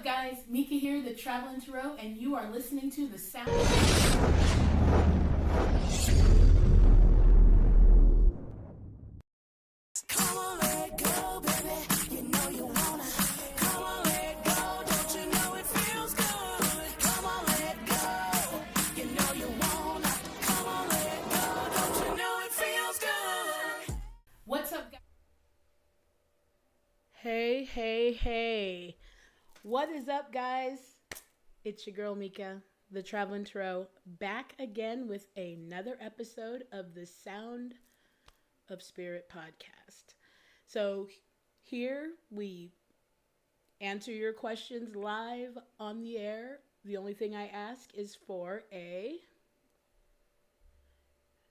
guys? Meeka here, the Traveling Tarot, and you are listening to the sound. Come on, let go, baby. You know you wanna. Come on, let go. Don't you know it feels good? Come on, let go. You know you wanna. Come on, let go. Don't you know it feels good? What's up, guys? Hey. What is up, guys? It's your girl, Meeka, the Traveling Tarot, back again with another episode of the Sound of Spirit podcast. So here we answer your questions live on the air. The only thing I ask is for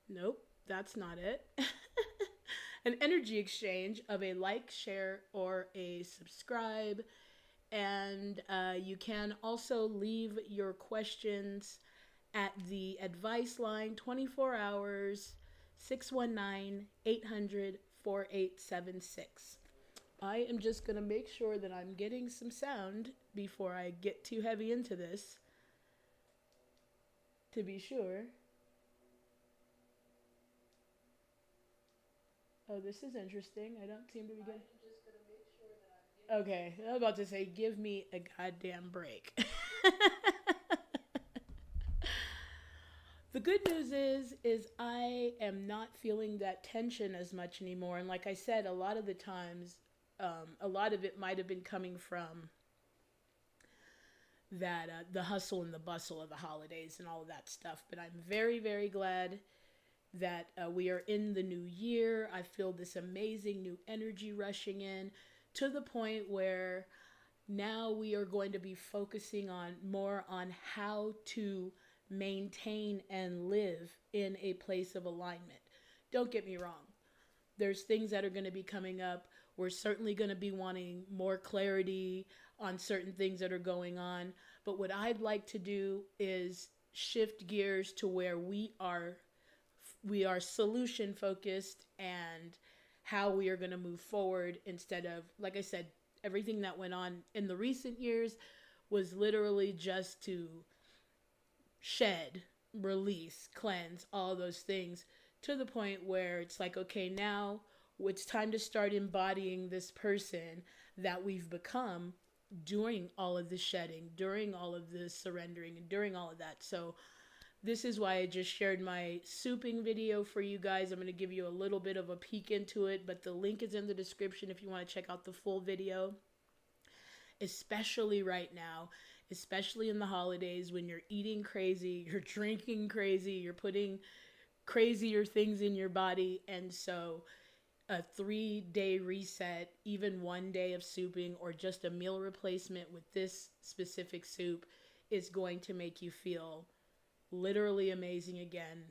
nope, that's not it. An energy exchange of a like, share, or a subscribe. And you can also leave your questions at the advice line, 24 hours, 619-800-4876. I am just going to make sure that I'm getting some sound before I get too heavy into this, to be sure. Oh, this is interesting. I don't seem to be getting... Okay, I was about to say, give me a goddamn break. The good news is I am not feeling that tension as much anymore. And like I said, a lot of the times, a lot of it might have been coming from that the hustle and the bustle of the holidays and all of that stuff. But I'm very, very glad that we are in the new year. I feel this amazing new energy rushing in, to the point where now we are going to be focusing more on how to maintain and live in a place of alignment. Don't get me wrong. There's things that are going to be coming up. We're certainly going to be wanting more clarity on certain things that are going on. But what I'd like to do is shift gears to where we are solution focused and how we are going to move forward, instead of, like I said, everything that went on in the recent years was literally just to shed, release, cleanse, all those things, to the point where it's like, okay, now it's time to start embodying this person that we've become during all of the shedding, during all of the surrendering, and during all of that. So this is why I just shared my souping video for you guys. I'm going to give you a little bit of a peek into it, but the link is in the description if you want to check out the full video. Especially right now, especially in the holidays, when you're eating crazy, you're drinking crazy, you're putting crazier things in your body. And so a 3-day reset, even 1 day of souping, or just a meal replacement with this specific soup is going to make you feel literally amazing again.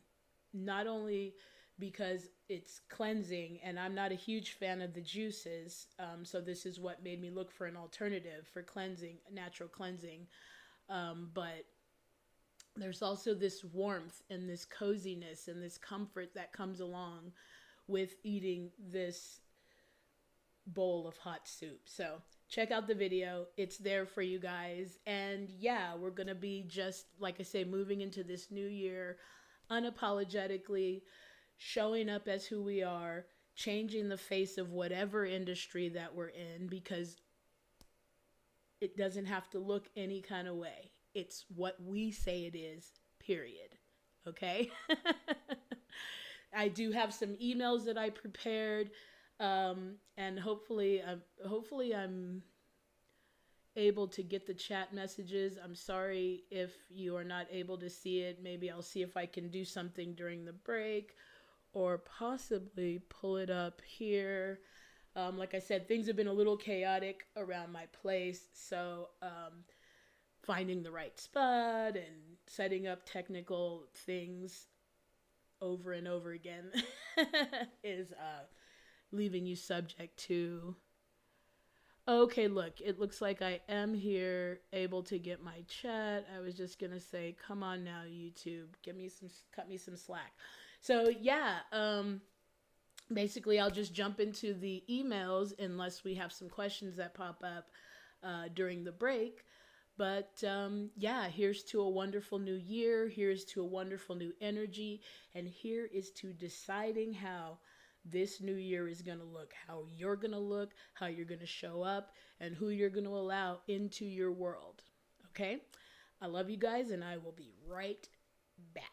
Not only because it's cleansing, and I'm not a huge fan of the juices, so this is what made me look for an alternative for cleansing, natural cleansing, but there's also this warmth and this coziness and this comfort that comes along with eating this bowl of hot soup. So check out the video. It's there for you guys. And yeah, we're going to be, just like I say, moving into this new year unapologetically, showing up as who we are, changing the face of whatever industry that we're in, because it doesn't have to look any kind of way. It's what we say it is, period. Okay? I do have some emails that I prepared, and hopefully I'm able to get the chat messages. I'm sorry if you are not able to see it. Maybe I'll see if I can do something during the break, or possibly pull it up here. Like I said, things have been a little chaotic around my place, so finding the right spot and setting up technical things over and over again is leaving you subject to... Okay, look, it looks like I am here, able to get my chat. I was just gonna say, come on now, YouTube, cut me some slack. So yeah, basically I'll just jump into the emails unless we have some questions that pop up. during the break. But yeah, here's to a wonderful new year. Here's to a wonderful new energy. And here is to deciding how this new year is going to look, how you're going to look, how you're going to show up, and who you're going to allow into your world. Okay? I love you guys, and I will be right back.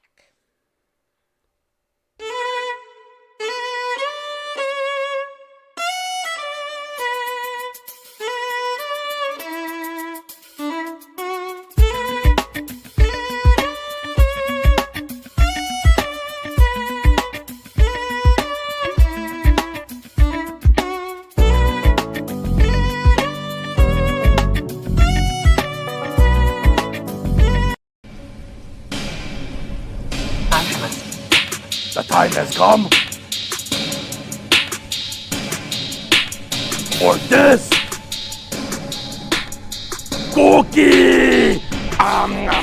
The time has come for this cookie.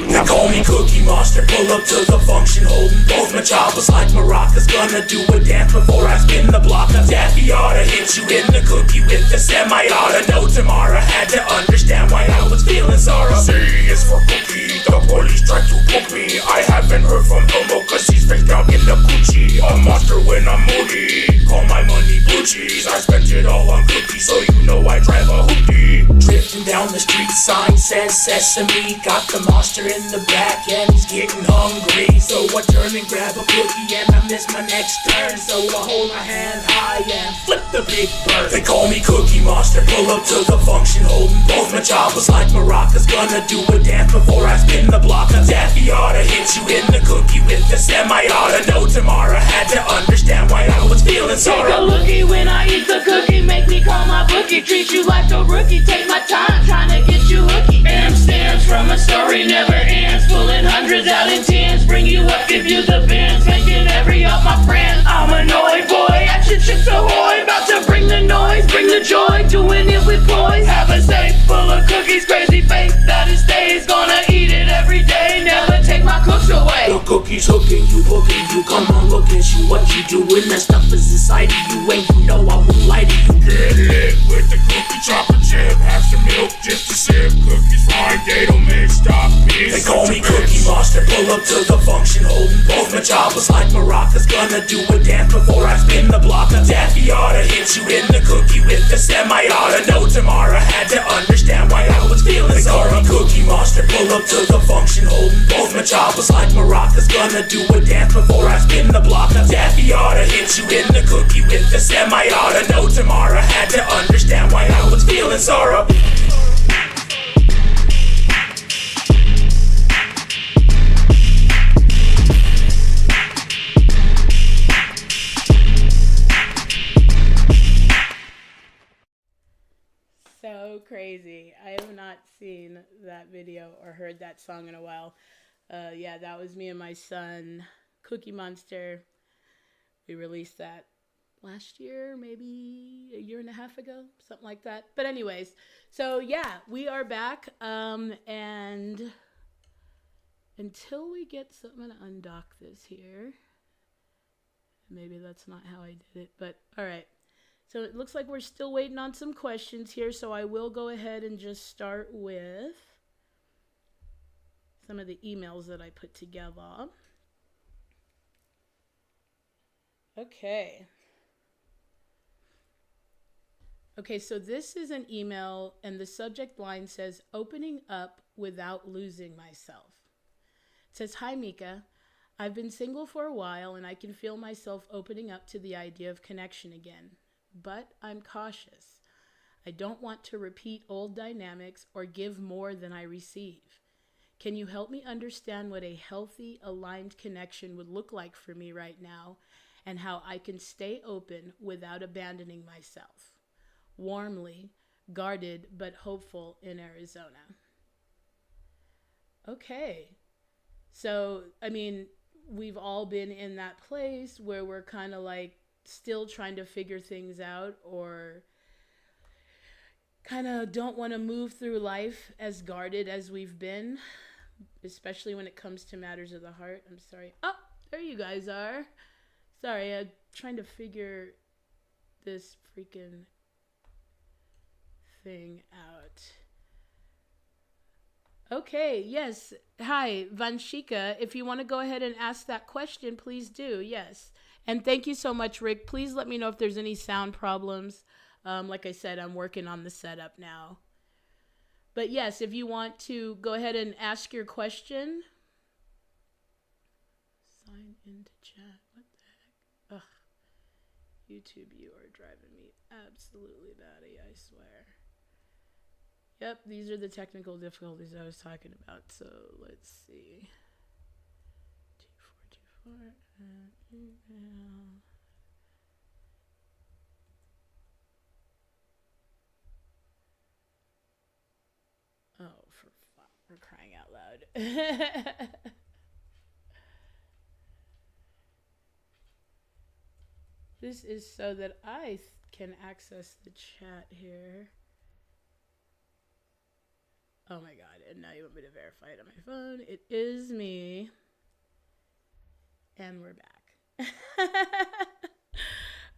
They call me Cookie Monster, pull up to the function, holding both my choppers like maracas. Gonna do a dance before I spin the block. A Daffy oughta hit you in the cookie with the semi-auto. No tomorrow, had to understand why I was feeling sorrow. C is for cookie, the police tried to book me. I haven't heard from Elmo cause he's face down in the Gucci. A monster when I'm moody, call my money blue cheese. I spent it all on cookies, so you know I drive a hoopty. Drifting down the street, sign says sesame. Got the monster in the back and he's getting hungry. So I turn and grab a cookie and I miss my next turn. So I hold my hand high and flip the big bird. They call me Cookie Monster, pull up to the function, holding both my choppers like maracas. Gonna do a dance before I spin the block. A Daffy oughta hit you in the cookie with the semi-auto. No tomorrow, had to understand why I was feeling sorrow. Take a lookie when I eat the cookie, make me call my bookie. Treat you like a rookie, take my time trying to get you hooky. M stands from a story never ends, pulling hundreds out in tens. Bring you up, give you the bends, making every up my friends. I'm a annoyed boy, action shit's ahoy. About to bring the noise, bring the joy, doing it with poise. Have a safe full of cookies, crazy faith that it stays. Gonna eat it every day, never take my cooks away. The cookies hooking you, booking you. Come on, look at you, what you doing? That stuff is inside of you, and you know I won't lie to you. Get lit with the cookie chocolate chip. Have some milk just to sip. Cookies fine, they don't make stop me. They call me Cookie Monster, pull up to the function, holding both my choppers like maracas. Gonna do a dance before I spin the block. A Daffy oughta hit you in the cookie with the semi-auto. No tomorrow, had to understand why I was feeling sorry. They call me Cookie Monster, pull up to the function, holding both my choppers like maracas. Gonna do a dance before I spin the block. A Daffy oughta hit you in the cookie with the semi-auto. No tomorrow, had to understand why I was feeling sorrow. So crazy. I have not seen that video or heard that song in a while. Yeah, that was me and my son, Cookie Monster. We released that last year, maybe a year and a half ago, something like that. But anyways, so yeah, we are back. And until we get something to undock this here, maybe that's not how I did it, but all right. So it looks like we're still waiting on some questions here, so I will go ahead and just start with some of the emails that I put together. Okay. Okay, so this is an email, and the subject line says, "Opening up without losing myself." It says, "Hi, Meeka. I've been single for a while, and I can feel myself opening up to the idea of connection again. But I'm cautious. I don't want to repeat old dynamics or give more than I receive. Can you help me understand what a healthy, aligned connection would look like for me right now, and how I can stay open without abandoning myself? Warmly, guarded but hopeful in Arizona." Okay. So, I mean, we've all been in that place where we're kind of like still trying to figure things out, or kind of don't want to move through life as guarded as we've been, especially when it comes to matters of the heart. I'm sorry. Oh, there you guys are. Sorry, I'm trying to figure this freaking thing out. Okay, yes. Hi, Vanshika. If you want to go ahead and ask that question, please do. Yes. And thank you so much, Rick. Please let me know if there's any sound problems. Like I said, I'm working on the setup now. But yes, if you want to go ahead and ask your question. Sign into chat. What the heck? Ugh. YouTube, you are driving me absolutely batty, I swear. Yep, these are the technical difficulties I was talking about. So let's see. 2424 and email. Oh, for crying out loud. This is so that I can access the chat here. Oh my god, and now you want me to verify it on my phone. It is me. And we're back.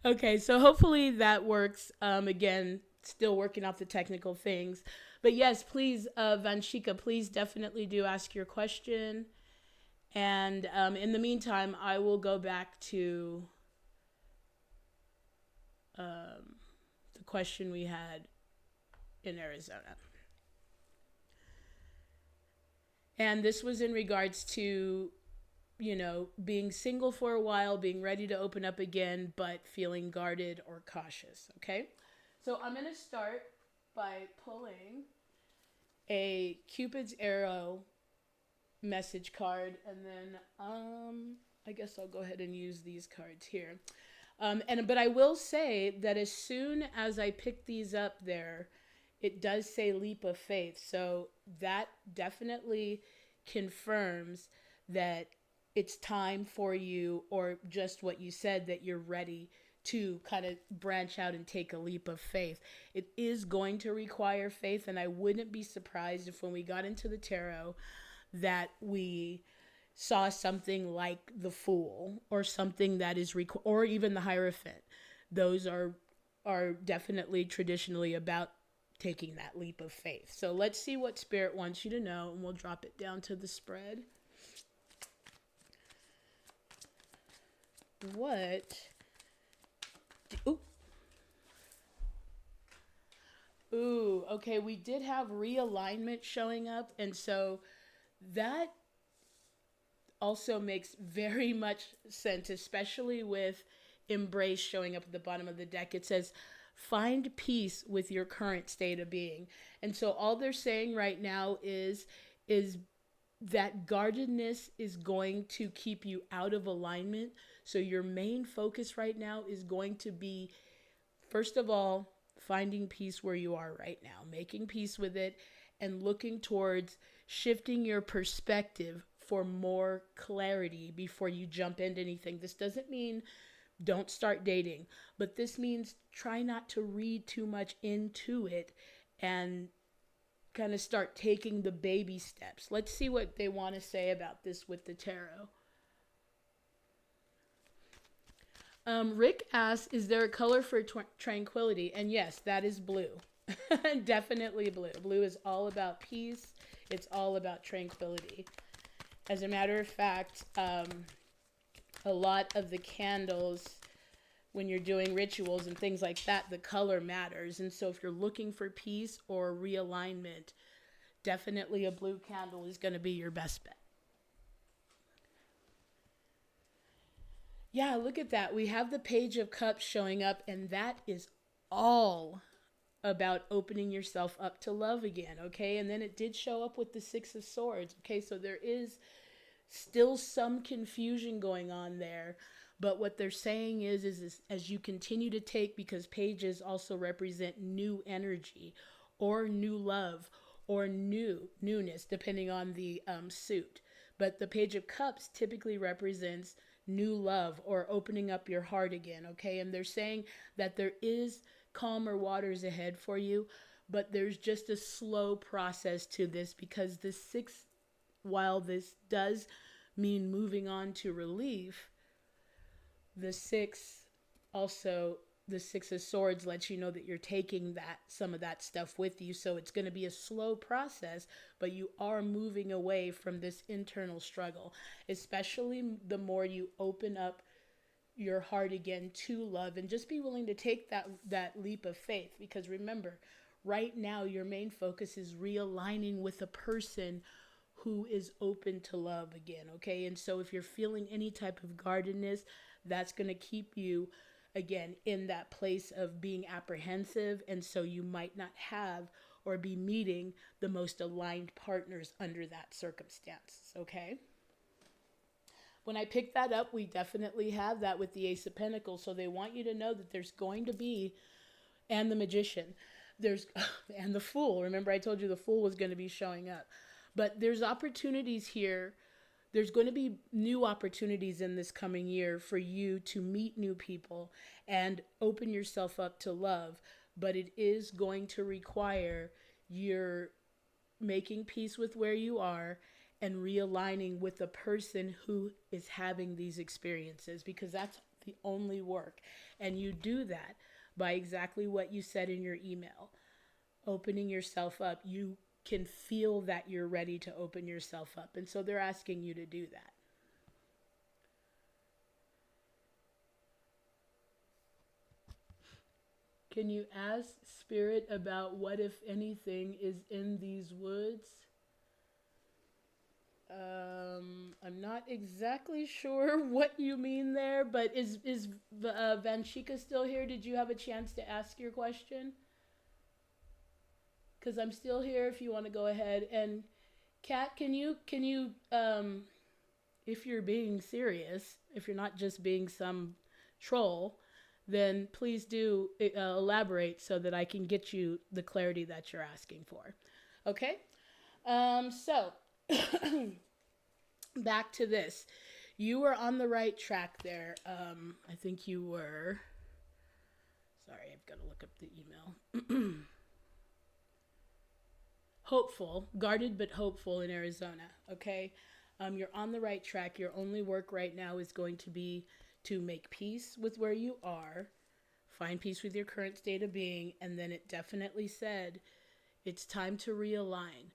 Okay, so hopefully that works. Again, still working out the technical things. But yes, please, Vanshika, please definitely do ask your question. And in the meantime, I will go back to the question we had in Arizona. And this was in regards to, you know, being single for a while, being ready to open up again, but feeling guarded or cautious, okay? So I'm going to start by pulling a Cupid's arrow message card, and then I guess I'll go ahead and use these cards here. But I will say that as soon as I pick these up there, it does say leap of faith. So that definitely confirms that it's time for you, or just what you said, that you're ready to kind of branch out and take a leap of faith. It is going to require faith, and I wouldn't be surprised if when we got into the tarot that we saw something like the Fool, or something that is or even the Hierophant. Those are definitely traditionally about taking that leap of faith. So let's see what Spirit wants you to know, and we'll drop it down to the spread. Ooh, okay, we did have realignment showing up, and so that also makes very much sense, especially with embrace showing up at the bottom of the deck. It says, find peace with your current state of being. And so all they're saying right now is that guardedness is going to keep you out of alignment. So your main focus right now is going to be, first of all, finding peace where you are right now, making peace with it, and looking towards shifting your perspective for more clarity before you jump into anything. This doesn't mean don't start dating, but this means try not to read too much into it and kind of start taking the baby steps. Let's see what they want to say about this with the tarot. Rick asks, is there a color for tranquility? And yes, that is blue. Definitely blue. Blue is all about peace. It's all about tranquility. As a matter of fact, a lot of the candles, when you're doing rituals and things like that, the color matters. And so if you're looking for peace or realignment, definitely a blue candle is going to be your best bet. Yeah, look at that. We have the Page of Cups showing up, and that is all about opening yourself up to love again, okay? And then it did show up with the Six of Swords, okay? So there is still some confusion going on there, but what they're saying is as you continue to take, because pages also represent new energy or new love or newness, depending on the suit. But the Page of Cups typically represents new love or opening up your heart again, okay? And they're saying that there is calmer waters ahead for you, but there's just a slow process to this, because the six, while this does mean moving on to relief, the the Six of Swords lets you know that you're taking some of that stuff with you. So it's going to be a slow process, but you are moving away from this internal struggle, especially the more you open up your heart again to love, and just be willing to take that leap of faith. Because remember, right now your main focus is realigning with a person who is open to love again, okay? And so if you're feeling any type of guardedness, that's going to keep you again in that place of being apprehensive, and so you might not have or be meeting the most aligned partners under that circumstance, okay? When I picked that up, we definitely have that with the Ace of Pentacles. So they want you to know that there's going to be, and the Magician, and the Fool. Remember, I told you the Fool was going to be showing up. But there's opportunities here. There's going to be new opportunities in this coming year for you to meet new people and open yourself up to love. But it is going to require your making peace with where you are and realigning with the person who is having these experiences, because that's the only work. And you do that by exactly what you said in your email, opening yourself up. You can feel that you're ready to open yourself up. And so they're asking you to do that. Can you ask Spirit about what, if anything, is in these woods? I'm not exactly sure what you mean there, but is Vanshika still here? Did you have a chance to ask your question? Because I'm still here if you want to go ahead. And Kat, can you if you're being serious, if you're not just being some troll, then please do elaborate so that I can get you the clarity that you're asking for. Okay? So back to this. You were on the right track there. I think you were. Sorry, I've got to look up the email. Hopeful, guarded but hopeful in Arizona. Okay? You're on the right track. Your only work right now is going to be to make peace with where you are, find peace with your current state of being, and then it definitely said it's time to realign.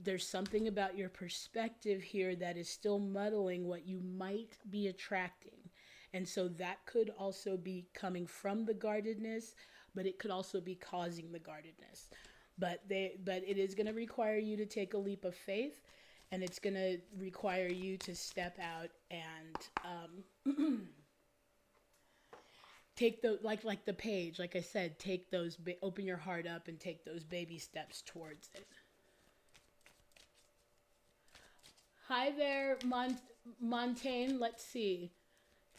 There's something about your perspective here that is still muddling what you might be attracting. And so that could also be coming from the guardedness, but it could also be causing the guardedness. But it is going to require you to take a leap of faith, and it's going to require you to step out and take the like the page, like I said, take those open your heart up and take those baby steps towards it. Hi there, Montaigne. Let's see.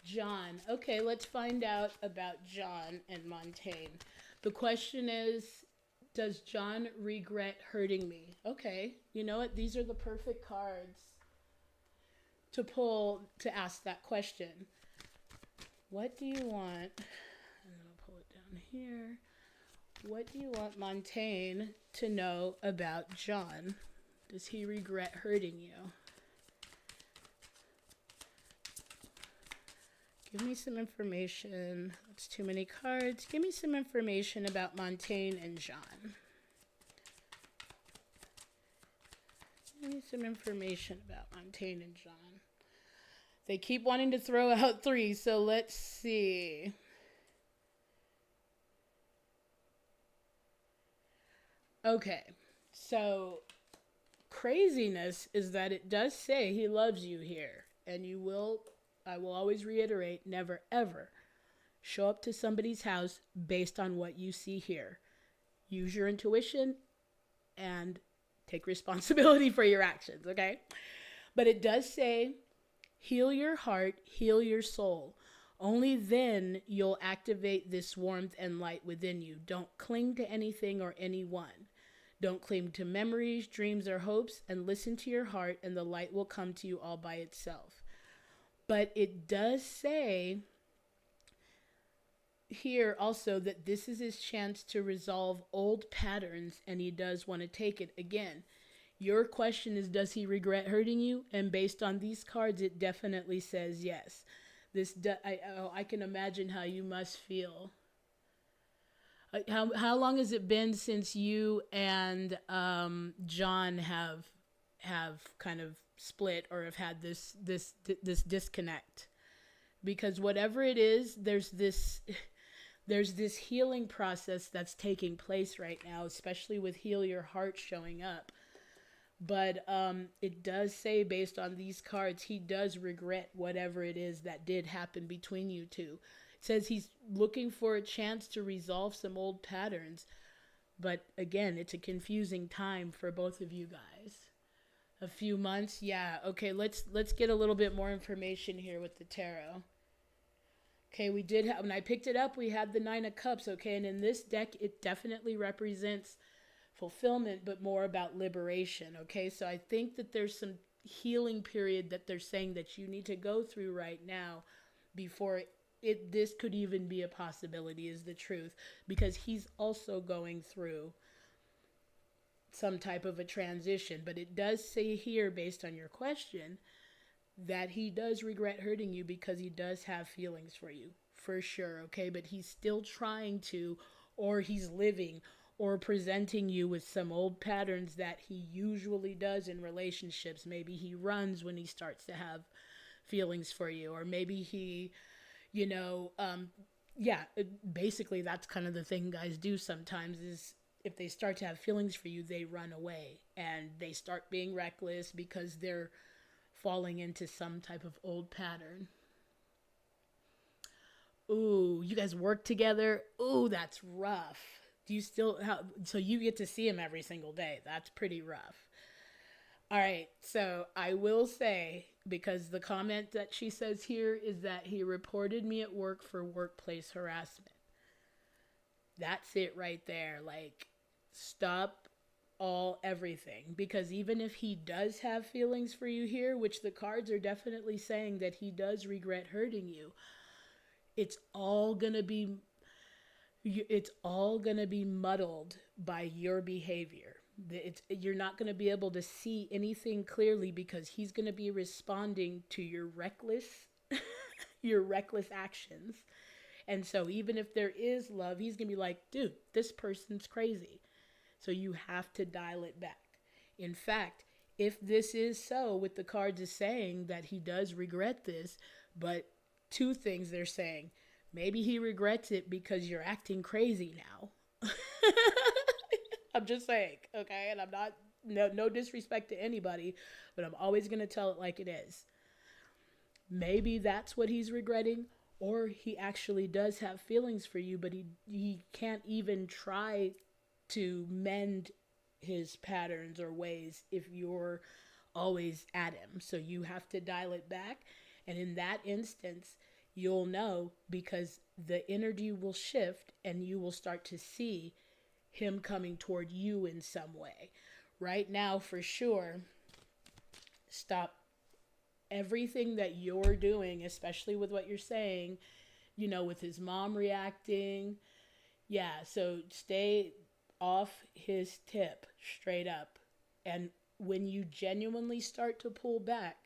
John. Okay, let's find out about John and Montaigne. The question is, does John regret hurting me? Okay, you know what? These are the perfect cards to pull to ask that question. What do you want? I'm going to pull it down here. What do you want Montaigne to know about John? Does he regret hurting you? Give me some information. That's too many cards. Give me some information about Montaigne and John. Give me some information about Montaigne and John. They keep wanting to throw out 3, so let's see. Okay, so craziness is that it does say he loves you here, and I will always reiterate, never ever show up to somebody's house based on what you see here. Use your intuition and take responsibility for your actions, okay? But it does say, heal your heart, heal your soul. Only then you'll activate this warmth and light within you. Don't cling to anything or anyone. Don't cling to memories, dreams, or hopes, and listen to your heart, and the light will come to you all by itself. But it does say here also that this is his chance to resolve old patterns, and he does want to take it. Again, your question is, does he regret hurting you? And based on these cards, it definitely says yes. I can imagine how you must feel How long has it been since you and John have kind of split or have had this disconnect? Because whatever it is, there's this healing process that's taking place right now, especially with Heal Your Heart showing up. But it does say, based on these cards, he does regret whatever it is that did happen between you two. It says he's looking for a chance to resolve some old patterns. But again, it's a confusing time for both of you guys. A few months? Yeah. Okay, let's get a little bit more information here with the tarot. Okay, we did have, when I picked it up, we had the Nine of Cups, okay? And in this deck, it definitely represents fulfillment, but more about liberation, okay? So I think that there's some healing period that they're saying that you need to go through right now before this could even be a possibility, is the truth, because he's also going through some type of a transition. But it does say here, based on your question, that he does regret hurting you because he does have feelings for you, for sure, okay? But he's still trying to, or he's living or presenting you with some old patterns that he usually does in relationships. Maybe he runs when he starts to have feelings for you, or maybe he, basically that's kind of the thing guys do sometimes, is if they start to have feelings for you, they run away and they start being reckless because they're falling into some type of old pattern. Ooh, you guys work together? Ooh, that's rough. Do you still have, so you get to see him every single day? That's pretty rough. All right, so I will say, because the comment that she says here is that he reported me at work for workplace harassment. That's it right there. Like, stop everything. Because even if he does have feelings for you here, which the cards are definitely saying that he does regret hurting you, it's all gonna be muddled by your behavior. You're not going to be able to see anything clearly because he's going to be responding to your reckless actions. And so even if there is love, he's going to be like, dude, this person's crazy. So you have to dial it back. In fact, if this is so, with the cards is saying that he does regret this, but two things they're saying. Maybe he regrets it because you're acting crazy now. I'm just saying, okay? And I'm not, no disrespect to anybody, but I'm always going to tell it like it is. Maybe that's what he's regretting, or he actually does have feelings for you, but he can't even try to mend his patterns or ways if you're always at him. So you have to dial it back. And in that instance, you'll know, because the energy will shift and you will start to see him coming toward you in some way. Right now, for sure, stop everything that you're doing, especially with what you're saying, with his mom reacting. Yeah, so stay off his tip, straight up. And when you genuinely start to pull back,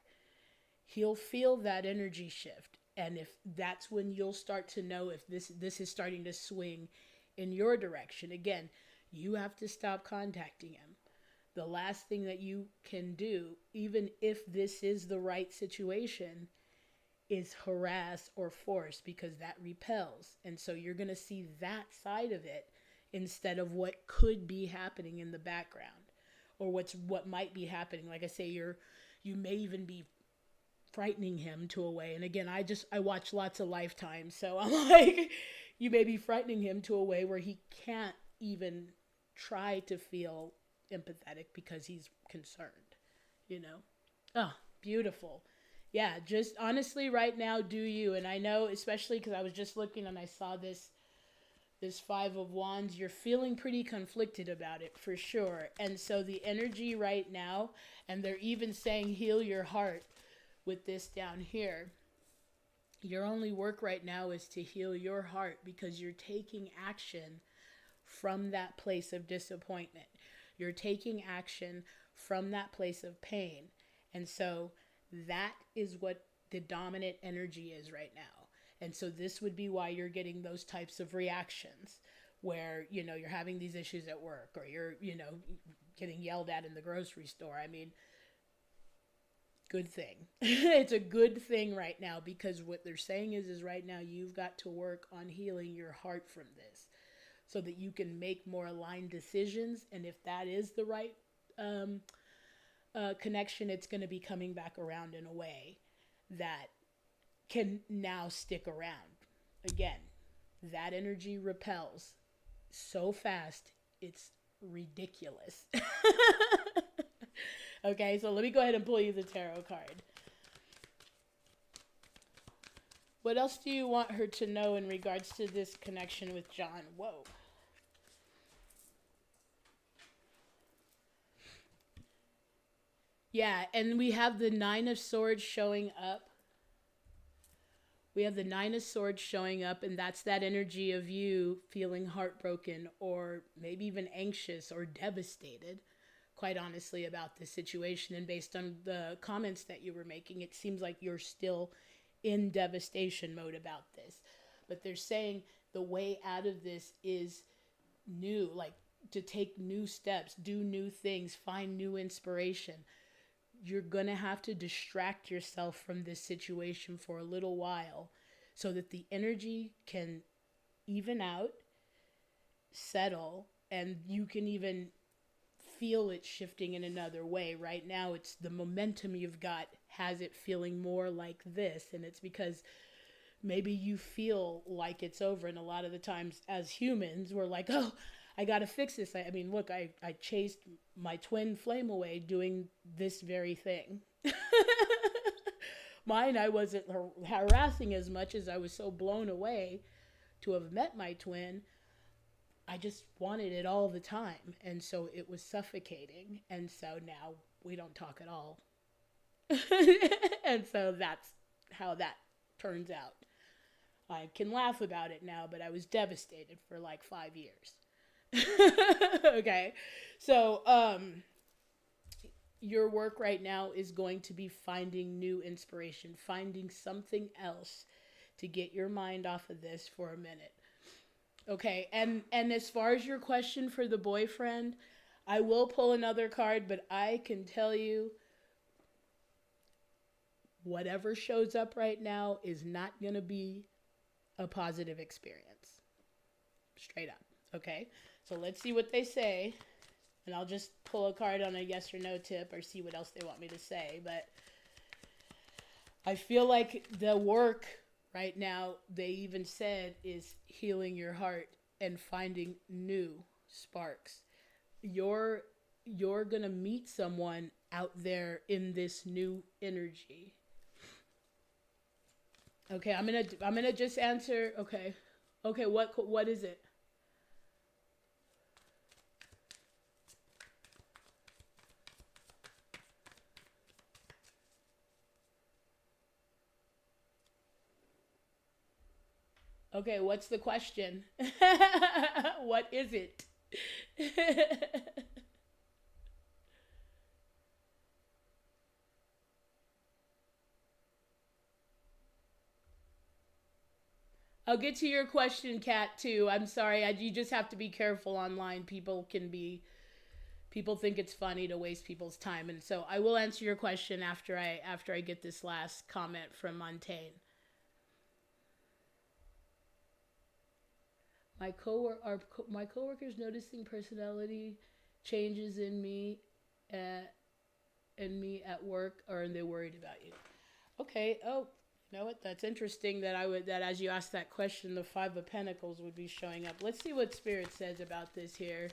he'll feel that energy shift. And if that's when you'll start to know if this is starting to swing in your direction. Again, you have to stop contacting him. The last thing that you can do, even if this is the right situation, is harass or force, because that repels. And so you're going to see that side of it instead of what could be happening in the background, or what might be happening. Like I say, you may even be frightening him to a way. And again, I watch lots of Lifetime, so I'm like, you may be frightening him to a way where he can't even try to feel empathetic because he's concerned, Oh, beautiful. Yeah, just honestly right now, do you. And I know, especially because I was just looking and I saw this Five of Wands, you're feeling pretty conflicted about it, for sure. And so the energy right now, and they're even saying heal your heart with this down here. Your only work right now is to heal your heart, because you're taking action from that place of disappointment. You're taking action from that place of pain. And so that is what the dominant energy is right now. And so this would be why you're getting those types of reactions. where, you know, you're having these issues at work, or you're, you know, getting yelled at in the grocery store. I mean, good thing. It's a good thing right now, because what they're saying is right now you've got to work on healing your heart from this so that you can make more aligned decisions. And if that is the right connection, it's going to be coming back around in a way that can now stick around. Again, that energy repels so fast, it's ridiculous. Okay, so let me go ahead and pull you the tarot card. What else do you want her to know in regards to this connection with John? Whoa. Yeah, and we have the Nine of Swords showing up. We have the Nine of Swords showing up, and that's that energy of you feeling heartbroken or maybe even anxious or devastated, quite honestly, about this situation. And based on the comments that you were making, it seems like you're still in devastation mode about this. But they're saying the way out of this is new, like to take new steps, do new things, find new inspiration. You're going to have to distract yourself from this situation for a little while so that the energy can even out, settle, and you can even feel it shifting in another way. Right now, it's the momentum you've got has it feeling more like this, and it's because maybe you feel like it's over. And a lot of the times as humans, we're like, oh, I got to fix this. I mean, look, I chased my twin flame away doing this very thing. Mine, I wasn't harassing as much as I was so blown away to have met my twin. I just wanted it all the time. And so it was suffocating. And so now we don't talk at all. And so that's how that turns out. I can laugh about it now, but I was devastated for like 5 years. Okay, so your work right now is going to be finding new inspiration, finding something else to get your mind off of this for a minute. Okay, and as far as your question for the boyfriend, I will pull another card, but I can tell you whatever shows up right now is not going to be a positive experience. Straight up, okay? So let's see what they say, and I'll just pull a card on a yes or no tip or see what else they want me to say. But I feel like the work right now, they even said, is healing your heart and finding new sparks. You're going to meet someone out there in this new energy. Okay, I'm going to just answer. Okay, what is it? Okay, what's the question? What is it? I'll get to your question, Kat, too. I'm sorry. You just have to be careful online. People think it's funny to waste people's time. And so I will answer your question after I get this last comment from Montaigne. My coworkers noticing personality changes in me at work, or are they worried about you? Okay. Oh, you know what? That's interesting that as you asked that question, the Five of Pentacles would be showing up. Let's see what Spirit says about this here.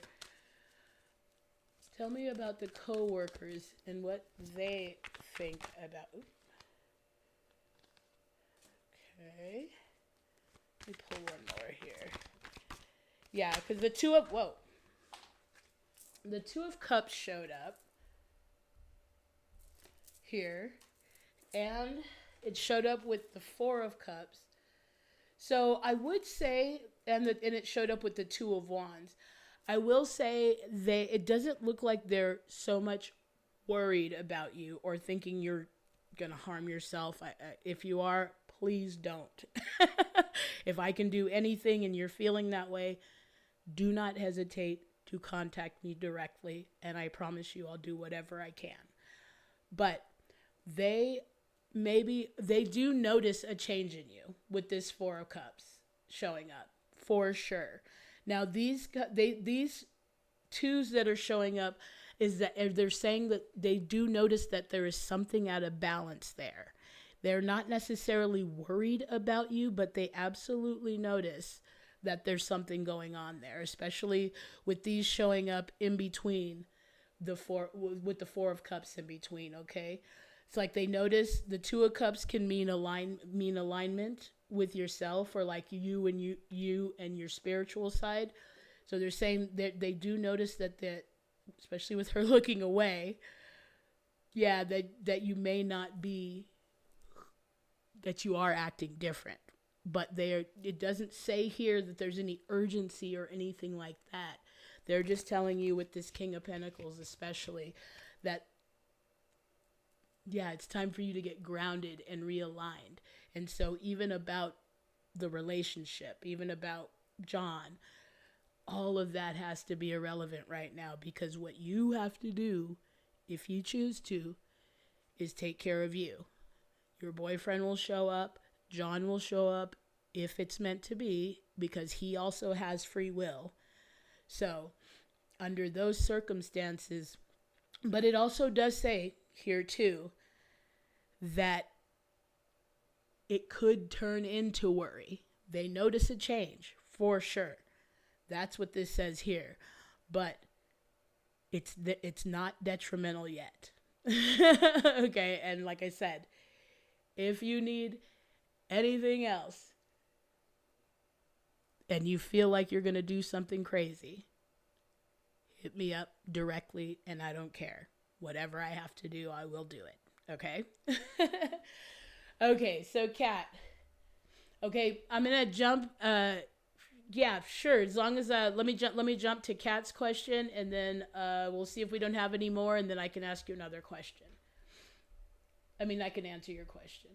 Tell me about the coworkers and what they think about. Okay. Let me pull one more here. Yeah, because the Two of Cups showed up here, and it showed up with the Four of Cups. So I would say, and it showed up with the Two of Wands. I will say it doesn't look like they're so much worried about you or thinking you're gonna harm yourself. If you are, please don't. If I can do anything and you're feeling that way, do not hesitate to contact me directly, and I promise you I'll do whatever I can. But they do notice a change in you with this Four of Cups showing up, for sure. Now these twos that are showing up is that they're saying that they do notice that there is something out of balance there. They're not necessarily worried about you, but they absolutely notice that there's something going on there, especially with these showing up in between the with the Four of Cups in between, okay? It's like they notice the Two of Cups can mean alignment with yourself, or like you and your spiritual side. So they're saying that they do notice that especially with her looking away, yeah, that you may not be, that you are acting different. But it doesn't say here that there's any urgency or anything like that. They're just telling you with this King of Pentacles especially that, yeah, it's time for you to get grounded and realigned. And so even about the relationship, even about John, all of that has to be irrelevant right now, because what you have to do, if you choose to, is take care of you. Your boyfriend will show up. John will show up if it's meant to be, because he also has free will. So under those circumstances, but it also does say here too that it could turn into worry. They notice a change for sure. That's what this says here. But it's not detrimental yet. Okay, and like I said, if you need anything else and you feel like you're going to do something crazy, hit me up directly and I don't care. Whatever I have to do, I will do it. Okay? Okay, so Kat. Okay, I'm going to jump yeah, sure. As long as let me jump to Kat's question, and then we'll see if we don't have any more, and then I can ask you another question. I can answer your question.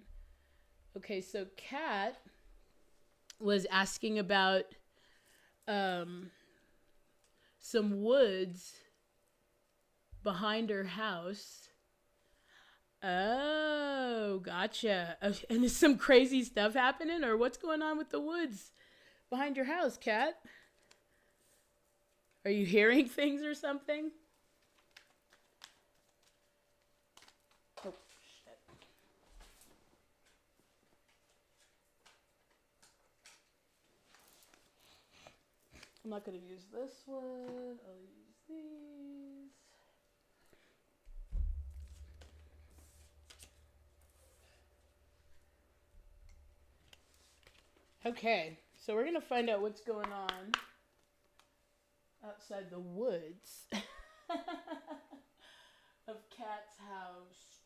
Okay, so Kat was asking about some woods behind her house. Oh, gotcha. And there's some crazy stuff happening, or what's going on with the woods behind your house, Kat? Are you hearing things or something? Oh, shit. I'm not going to use this one. I'll use these. Okay, so we're going to find out what's going on outside the woods of Kat's house.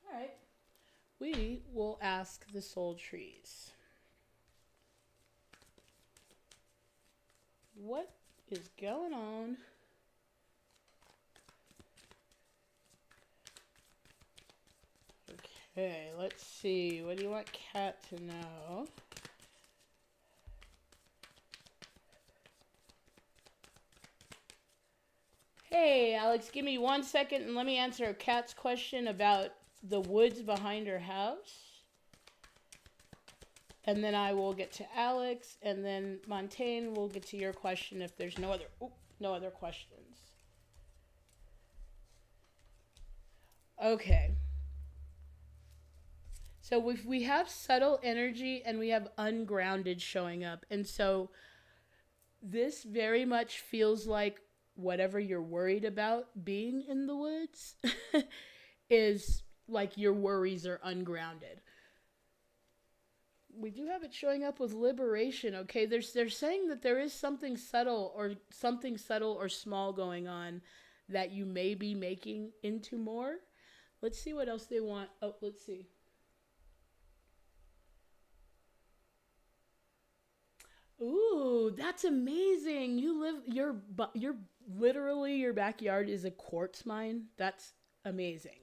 All right, we will ask the soul trees. What is going on? Okay, let's see. What do you want Kat to know? Hey, Alex, give me 1 second and let me answer Kat's question about the woods behind her house. And then I will get to Alex, and then Montaigne will get to your question if there's no other questions. Okay. So we have subtle energy and we have ungrounded showing up. And so this very much feels like whatever you're worried about being in the woods is like your worries are ungrounded. We do have it showing up with liberation, okay? They're saying that there is something subtle or small going on that you may be making into more. Let's see what else they want. Oh, let's see. Ooh, that's amazing. Your literally your backyard is a quartz mine. That's amazing.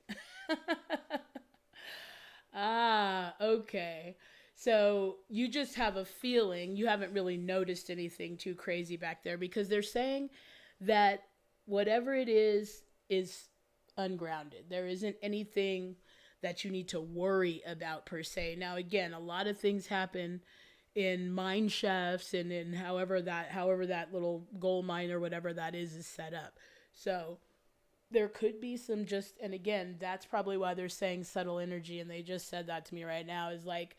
Okay. So you just have a feeling, you haven't really noticed anything too crazy back there, because they're saying that whatever it is ungrounded. There isn't anything that you need to worry about per se. Now again, a lot of things happen in mine shafts and in however that little gold mine or whatever that is set up. So there could be some just, and again, that's probably why they're saying subtle energy, and they just said that to me right now, is like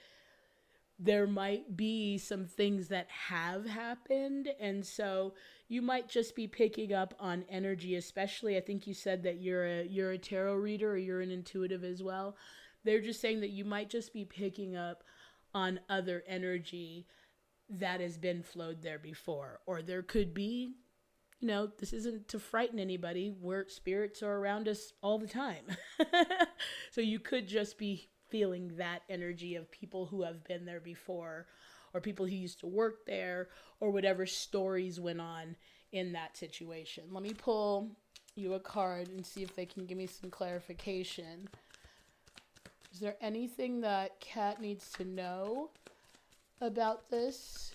there might be some things that have happened, and so you might just be picking up on energy. Especially, I think you said that you're a tarot reader, or you're an intuitive as well. They're just saying that you might just be picking up on other energy that has been flowed there before. Or there could be, this isn't to frighten anybody, where spirits are around us all the time. So you could just be feeling that energy of people who have been there before, or people who used to work there, or whatever stories went on in that situation. Let me pull you a card and see if they can give me some clarification. Is there anything that Kat needs to know about this?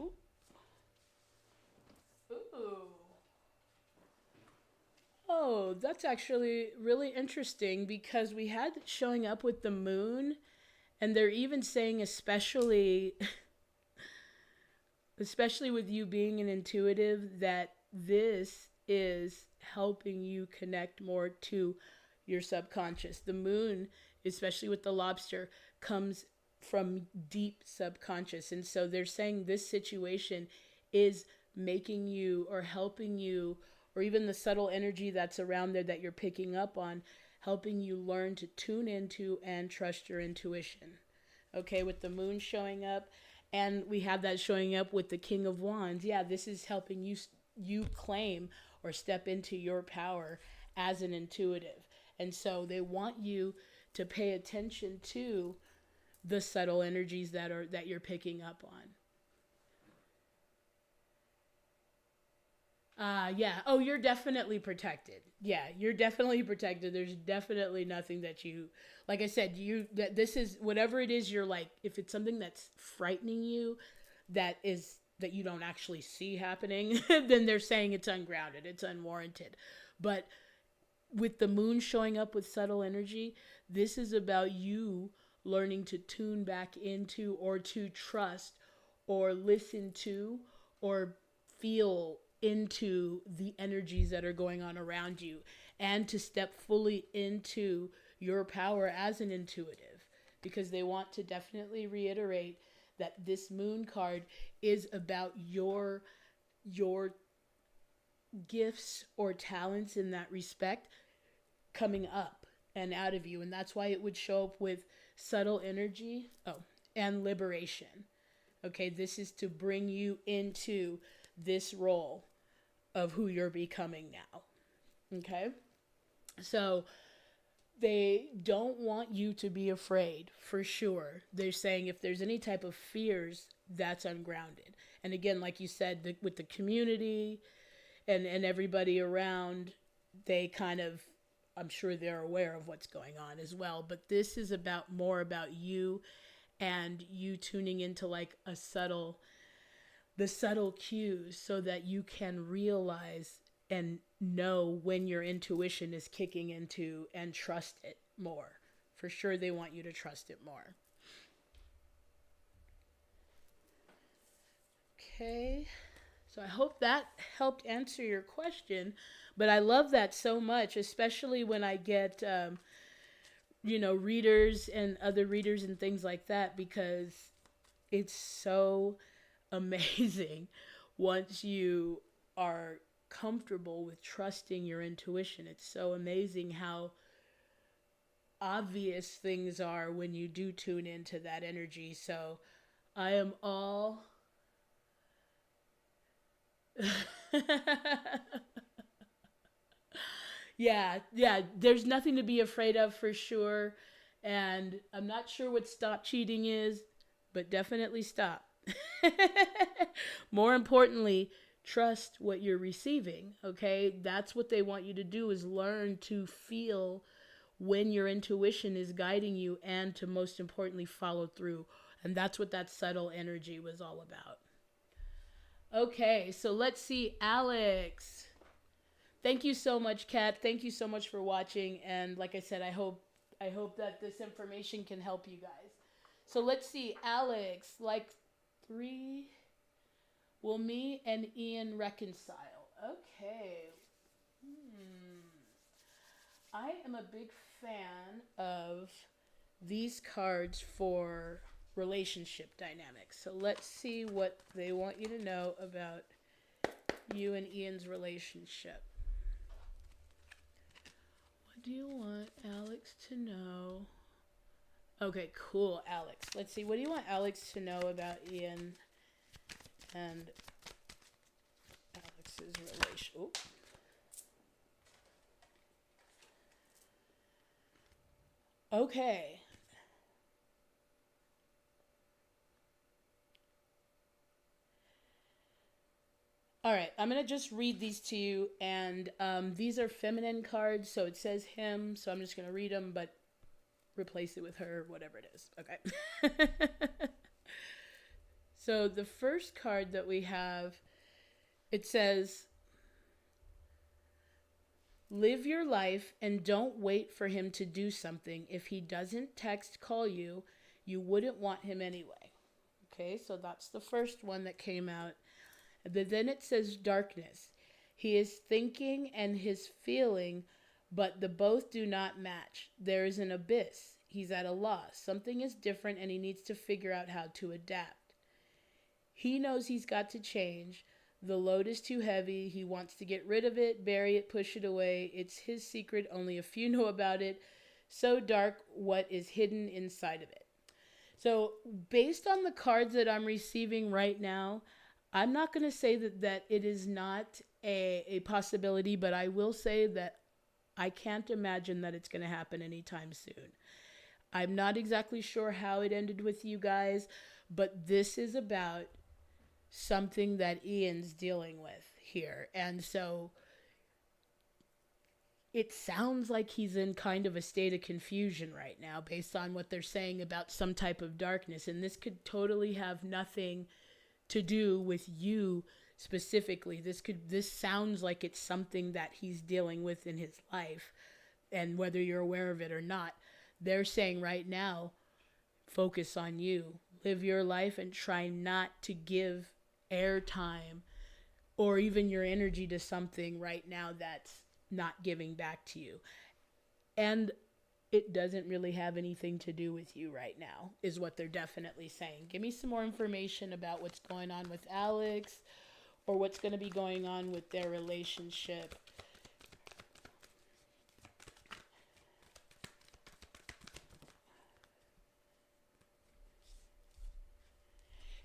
Ooh. Ooh. Oh, that's actually really interesting, because we had it showing up with the moon, and they're even saying especially with you being an intuitive, that this is helping you connect more to your subconscious. The moon, especially with the lobster, comes from deep subconscious. And so they're saying this situation is making you, or helping you, or even the subtle energy that's around there that you're picking up on, helping you learn to tune into and trust your intuition. Okay, with the moon showing up, and we have that showing up with the King of Wands. Yeah, this is helping you claim or step into your power as an intuitive. And so they want you to pay attention to the subtle energies that you're picking up on. Yeah. Oh, you're definitely protected. Yeah, you're definitely protected. There's definitely nothing that you, like I said, this is whatever it is, you're like, if it's something that's frightening you, that you don't actually see happening, then they're saying it's ungrounded, it's unwarranted. But with the moon showing up with subtle energy, this is about you learning to tune back into, or to trust, or listen to, or feel into the energies that are going on around you, and to step fully into your power as an intuitive, because they want to definitely reiterate that this moon card is about your gifts or talents in that respect coming up and out of you. And that's why it would show up with subtle energy and liberation. Okay, this is to bring you into this role of who you're becoming now. Okay, so they don't want you to be afraid, for sure. They're saying if there's any type of fears, that's ungrounded. And again, like you said, with the community and everybody around, they kind of, I'm sure they're aware of what's going on as well. But this is more about you, and you tuning into like the subtle cues, so that you can realize and know when your intuition is kicking into, and trust it more. For sure, they want you to trust it more. Okay, so I hope that helped answer your question. But I love that so much, especially when I get readers and other readers and things like that, because it's so amazing once you are comfortable with trusting your intuition. It's so amazing how obvious things are when you do tune into that energy. So I am all yeah, there's nothing to be afraid of, for sure. And I'm not sure what stop cheating is, but definitely stop. More importantly, trust what you're receiving. Okay, that's what they want you to do, is learn to feel when your intuition is guiding you, and to most importantly follow through. And that's what that subtle energy was all about. Okay, so let's see, Alex. Thank you so much, Kat. Thank you so much for watching. And like I said, I hope that this information can help you guys. So let's see, Alex, like 3. Will me and Ian reconcile? Okay. I am a big fan of these cards for relationship dynamics. So let's see what they want you to know about you and Ian's relationship. What do you want Alex to know? Okay, cool, Alex. Let's see. What do you want Alex to know about Ian and Alex's relation? Oh. Okay. All right, I'm going to just read these to you, and these are feminine cards, so it says him, so I'm just going to read them, but replace it with her, whatever it is. Okay. So the first card that we have, it says, live your life and don't wait for him to do something. If he doesn't call you, you wouldn't want him anyway. Okay, so that's the first one that came out. But then it says darkness. He is thinking and his feeling, but the both do not match. There is an abyss. He's at a loss. Something is different and he needs to figure out how to adapt. He knows he's got to change. The load is too heavy. He wants to get rid of it, bury it, push it away. It's his secret. Only a few know about it. So dark, what is hidden inside of it. So based on the cards that I'm receiving right now, I'm not going to say that it is not a possibility, but I will say that I can't imagine that it's going to happen anytime soon. I'm not exactly sure how it ended with you guys, but this is about something that Ian's dealing with here. And so it sounds like he's in kind of a state of confusion right now based on what they're saying about some type of darkness. And this could totally have nothing to do with you specifically. This sounds like it's something that he's dealing with in his life, and whether you're aware of it or not, they're saying right now, focus on you, live your life, and try not to give airtime or even your energy to something right now that's not giving back to you. And it doesn't really have anything to do with you right now, is what they're definitely saying. Give me some more information about what's going on with Alex, or what's going to be going on with their relationship.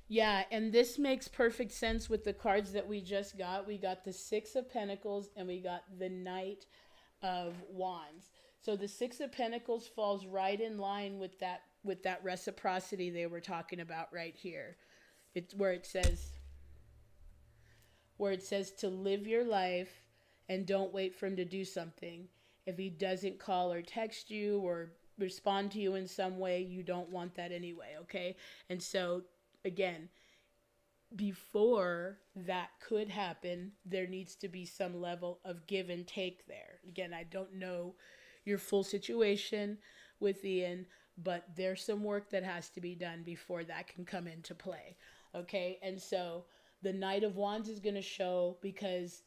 Yeah, and this makes perfect sense with the cards that we just got. We got the Six of Pentacles and we got the Knight of Wands. So the Six of Pentacles falls right in line with that reciprocity they were talking about right here. It's where it says to live your life and don't wait for him to do something. If he doesn't call or text you or respond to you in some way, you don't want that anyway, okay? And so again, before that could happen, there needs to be some level of give and take there. Again, I don't know your full situation with Ian, but there's some work that has to be done before that can come into play. Okay, and so the Knight of Wands is going to show, because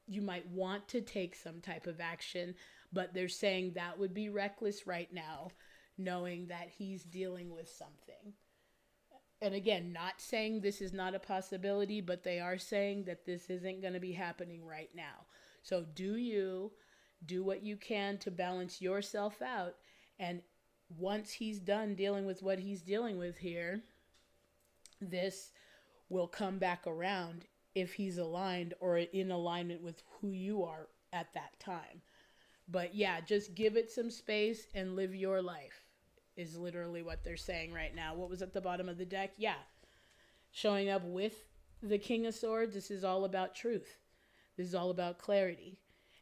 you might want to take some type of action, but they're saying that would be reckless right now, knowing that he's dealing with something. And again, not saying this is not a possibility, but they are saying that this isn't going to be happening right now. So do what you can to balance yourself out. And once he's done dealing with what he's dealing with here, this will come back around if he's aligned or in alignment with who you are at that time. But yeah, just give it some space and live your life is literally what they're saying right now. What was at the bottom of the deck? Yeah. Showing up with the King of Swords, this is all about truth. This is all about clarity.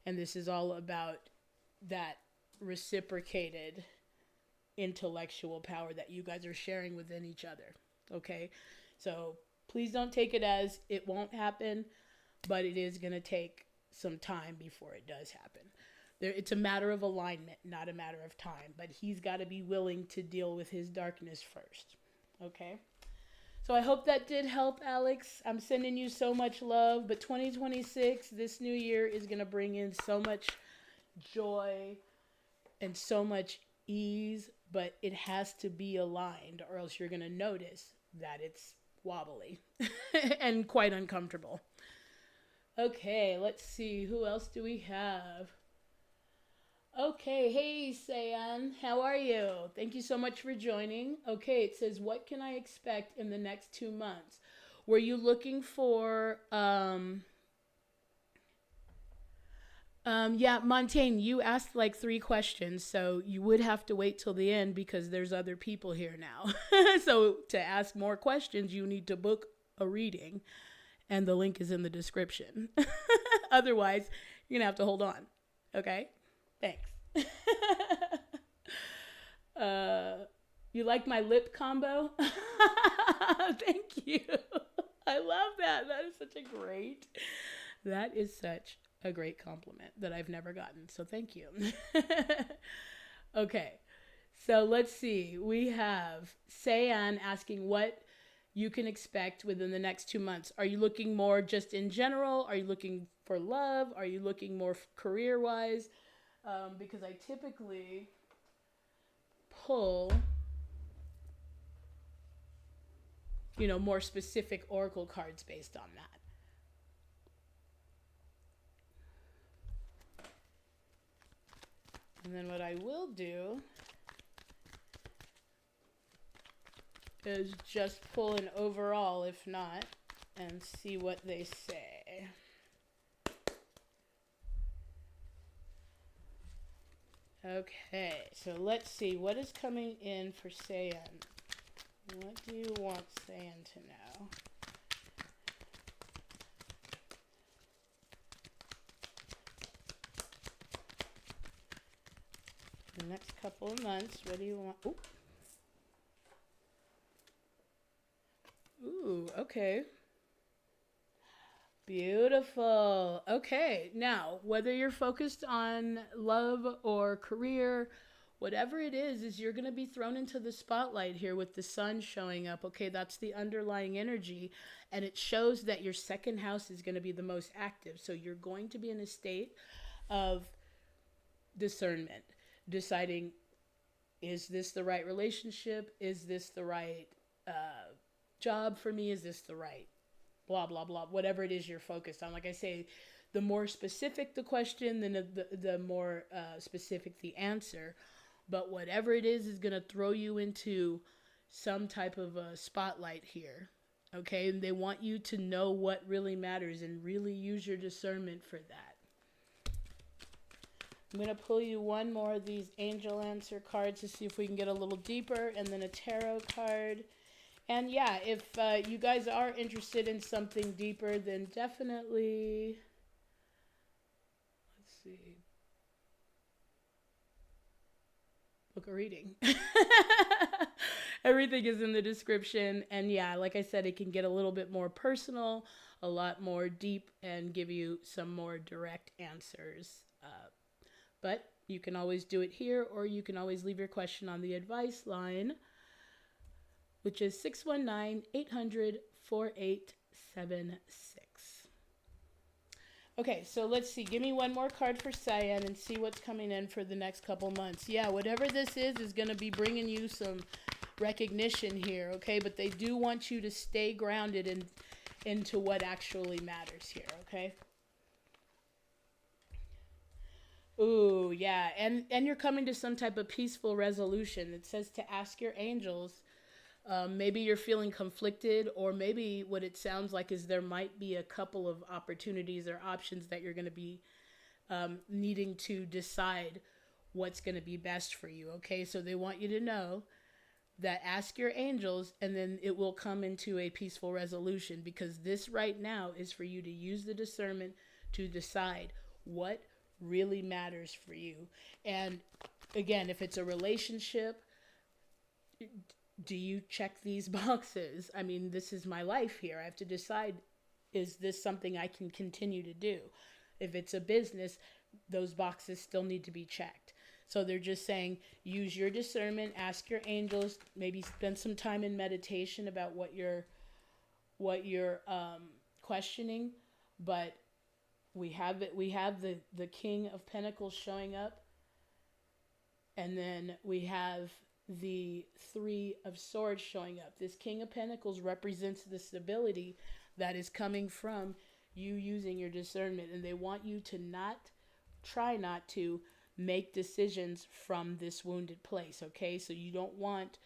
And this is all about that reciprocated intellectual power that you guys are sharing within each other. Okay? So please don't take it as it won't happen, but it is going to take some time before it does happen. It's a matter of alignment, not a matter of time. But he's got to be willing to deal with his darkness first. Okay? So I hope that did help, Alex. I'm sending you so much love. But 2026, this new year, is going to bring in so much joy and so much ease. But it has to be aligned, or else you're going to notice that it's wobbly and quite uncomfortable. Okay, let's see. Who else do we have? Okay, hey, Sayan. How are you? Thank you so much for joining. Okay, it says, what can I expect in the next 2 months? Were you looking for, yeah, Montaigne, you asked like 3 questions, so you would have to wait till the end because there's other people here now. So to ask more questions, you need to book a reading, and the link is in the description. Otherwise, you're going to have to hold on. Okay? Thanks. You like my lip combo? Thank you. I love that. That is such a great compliment that I've never gotten. So thank you. Okay. So let's see. We have Sayan asking what you can expect within the next 2 months. Are you looking more just in general? Are you looking for love? Are you looking more career-wise? Because I typically pull, more specific oracle cards based on that. And then what I will do is just pull an overall, if not, and see what they say. Okay, so let's see. What is coming in for Sayan? What do you want Sayan to know? The next couple of months, what do you want? Ooh, okay. Beautiful. Okay, now, whether you're focused on love or career, whatever it is you're going to be thrown into the spotlight here with the sun showing up. Okay, that's the underlying energy, and it shows that your second house is going to be the most active. So you're going to be in a state of discernment, deciding, is this the right relationship? Is this the right job for me? Is this the right blah, blah, blah, whatever it is you're focused on. Like I say, the more specific the question, then the more specific the answer. But whatever it is going to throw you into some type of a spotlight here. Okay? And they want you to know what really matters and really use your discernment for that. I'm going to pull you one more of these angel answer cards to see if we can get a little deeper, and then a tarot card. And yeah, if you guys are interested in something deeper, then definitely, let's see, book a reading. Everything is in the description. And yeah, like I said, it can get a little bit more personal, a lot more deep, and give you some more direct answers. But you can always do it here, or you can always leave your question on the advice line, which is 619-800-4876. Okay, so let's see. Give me one more card for Sayan and see what's coming in for the next couple months. Yeah, whatever this is going to be bringing you some recognition here, okay? But they do want you to stay grounded into what actually matters here, okay? Ooh, yeah, and you're coming to some type of peaceful resolution. It says to ask your angels. Maybe you're feeling conflicted, or maybe what it sounds like is there might be a couple of opportunities or options that you're going to be needing to decide what's going to be best for you, okay? So they want you to know that ask your angels, and then it will come into a peaceful resolution, because this right now is for you to use the discernment to decide what really matters for you. And again, if it's a relationship, do you check these boxes? I mean, this is my life here. I have to decide, is this something I can continue to do? If it's a business, those boxes still need to be checked. So they're just saying, use your discernment, ask your angels, maybe spend some time in meditation about what you're questioning. But we have the King of Pentacles showing up, and then we have the Three of Swords showing up. This King of Pentacles represents the stability that is coming from you using your discernment, and they want you to try not to make decisions from this wounded place, okay? So you don't want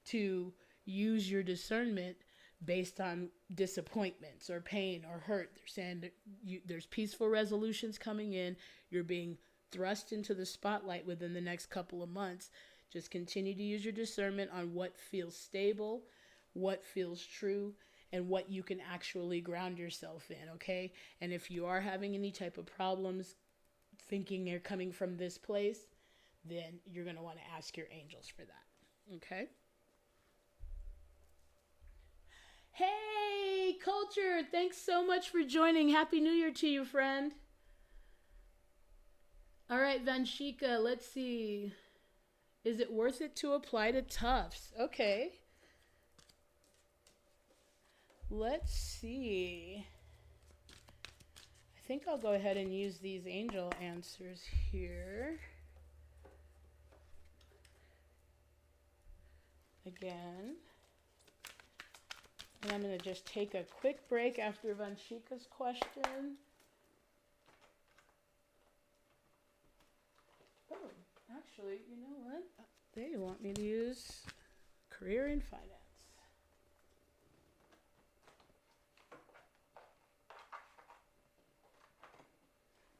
to use your discernment based on disappointments or pain or hurt. They're saying that there's peaceful resolutions coming in. You're being thrust into the spotlight within the next couple of months. Just continue to use your discernment on what feels stable, what feels true, and what you can actually ground yourself in, okay? And if you are having any type of problems thinking you're coming from this place, then you're going to want to ask your angels for that, okay? Hey, Culture, thanks so much for joining. Happy New Year to you, friend. All right, Vanshika, let's see. Is it worth it to apply to Tufts? Okay. Let's see. I think I'll go ahead and use these angel answers here. Again. And I'm going to just take a quick break after Vanshika's question. Oh, actually, you know what? They want me to use career and finance.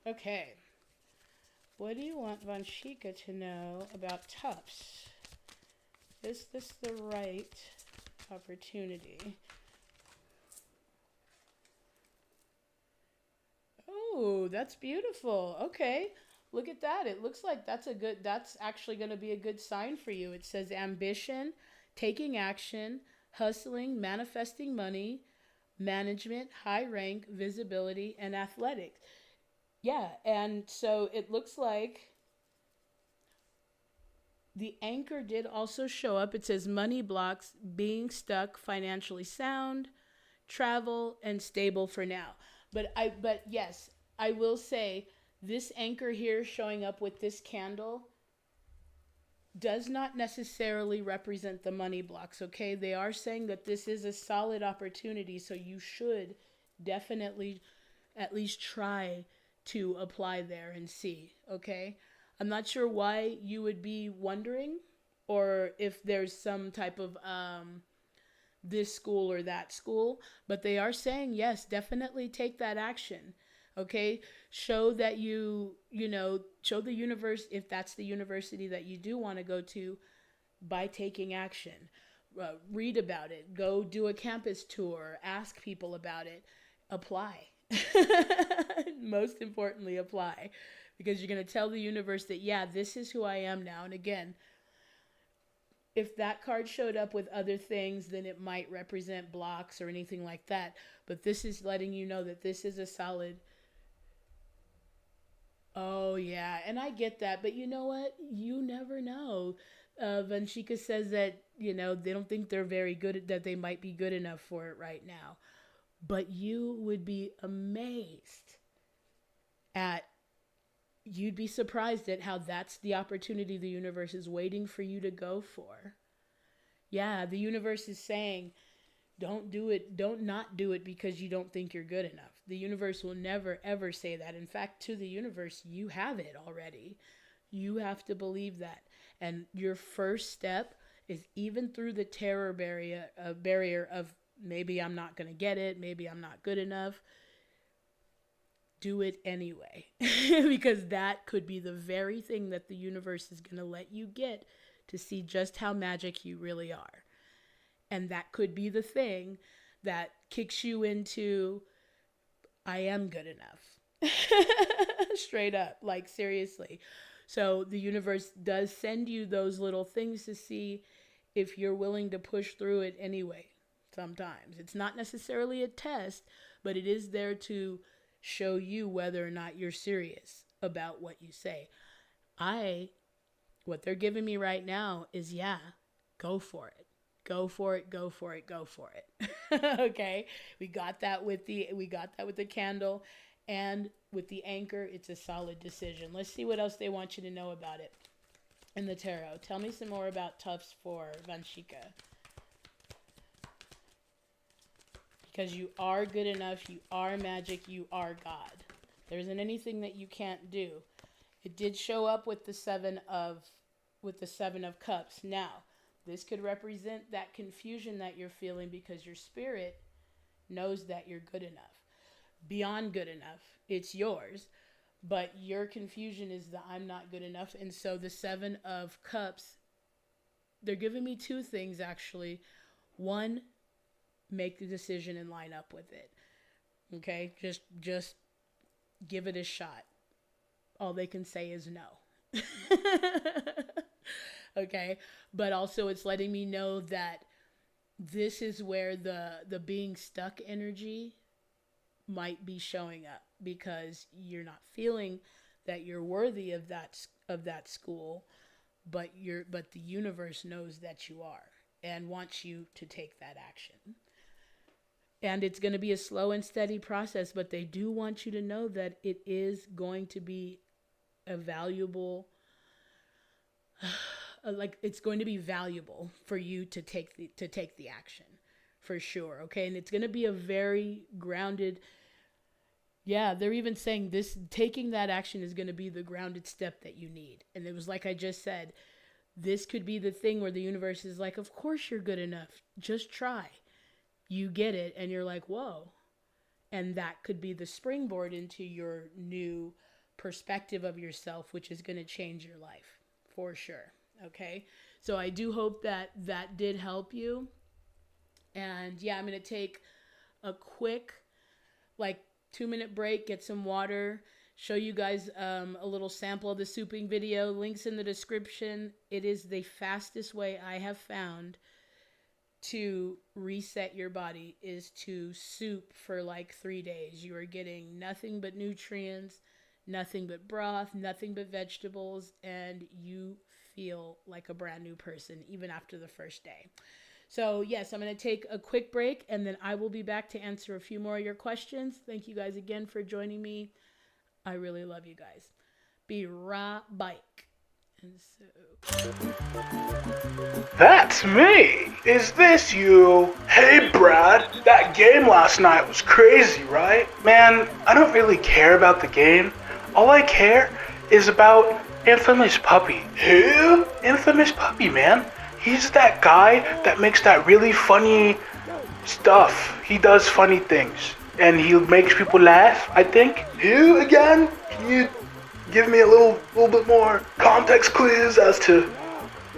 Okay. What do you want Vanshika to know about Tufts? Is this the right opportunity? Oh, that's beautiful. Okay. Look at that. It looks like that's actually going to be a good sign for you. It says ambition, taking action, hustling, manifesting money, management, high rank, visibility, and athletics. Yeah, and so it looks like the anchor did also show up. It says money blocks, being stuck, financially sound, travel, and stable for now. But yes, I will say this anchor here showing up with this candle does not necessarily represent the money blocks, okay? They are saying that this is a solid opportunity, so you should definitely at least try to apply there and see, okay? I'm not sure why you would be wondering, or if there's some type of this school or that school, but they are saying, yes, definitely take that action, okay? Show that show the universe, if that's the university that you do want to go to, by taking action. Read about it, go do a campus tour, ask people about it, apply. Most importantly, apply, because you're going to tell the universe that, yeah, this is who I am now. And again, if that card showed up with other things, then it might represent blocks or anything like that. But this is letting you know that this is a solid. Oh, yeah. And I get that. But you know what? You never know. Vanshika says that, they don't think they're very good, that they might be good enough for it right now. But you would be amazed you'd be surprised at how that's the opportunity the universe is waiting for you to go for. Yeah, the universe is saying, don't do it. Don't not do it because you don't think you're good enough. The universe will never, ever say that. In fact, to the universe, you have it already. You have to believe that. And your first step is, even through the terror barrier of, maybe I'm not going to get it, maybe I'm not good enough, do it anyway. Because that could be the very thing that the universe is going to let you get to see just how magic you really are. And that could be the thing that kicks you into, I am good enough. Straight up, like seriously. So the universe does send you those little things to see if you're willing to push through it anyway. Sometimes it's not necessarily a test, but it is there to show you whether or not you're serious about what you say. What they're giving me right now is, yeah, go for it. Go for it, go for it, go for it. Okay? We got that with the candle, and with the anchor, it's a solid decision. Let's see what else they want you to know about it in the tarot. Tell me some more about Tufts for Vanshika. Because you are good enough, you are magic, you are God. There isn't anything that you can't do. It did show up with the Seven of Cups. Now, this could represent that confusion that you're feeling because your spirit knows that you're good enough. Beyond good enough. It's yours. But your confusion is that I'm not good enough. And so the Seven of Cups, they're giving me two things actually. One, make the decision and line up with it. Okay? Just give it a shot. All they can say is no. Okay? But also it's letting me know that this is where the being stuck energy might be showing up, because you're not feeling that you're worthy of that school, but the universe knows that you are and wants you to take that action. And it's going to be a slow and steady process, but they do want you to know that it is going to be a valuable, it's going to be valuable for you to take the action, for sure. Okay. And it's going to be a very grounded, they're even saying this, taking that action is going to be the grounded step that you need. And it was like I just said, this could be the thing where the universe is like, of course you're good enough. Just try. You get it. And you're like, whoa. And that could be the springboard into your new perspective of yourself, which is going to change your life for sure. Okay. So I do hope that did help you. And yeah, I'm going to take a quick, 2-minute break, get some water, show you guys a little sample of the souping video. Links in the description. It is the fastest way I have found to reset your body, is to soup for 3 days. You are getting nothing but nutrients, nothing but broth, nothing but vegetables, and you feel like a brand new person even after the first day. So yes, I'm going to take a quick break, and then I will be back to answer a few more of your questions. Thank you guys again for joining me. I really love you guys. Be right back. And so... That's me! Is this you? Hey Brad, that game last night was crazy, right? Man, I don't really care about the game. All I care is about Imfamous Puppy. Who? Imfamous Puppy, man. He's that guy that makes that really funny stuff. He does funny things. And he makes people laugh, I think. Who again? Can you give me a little bit more context clues as to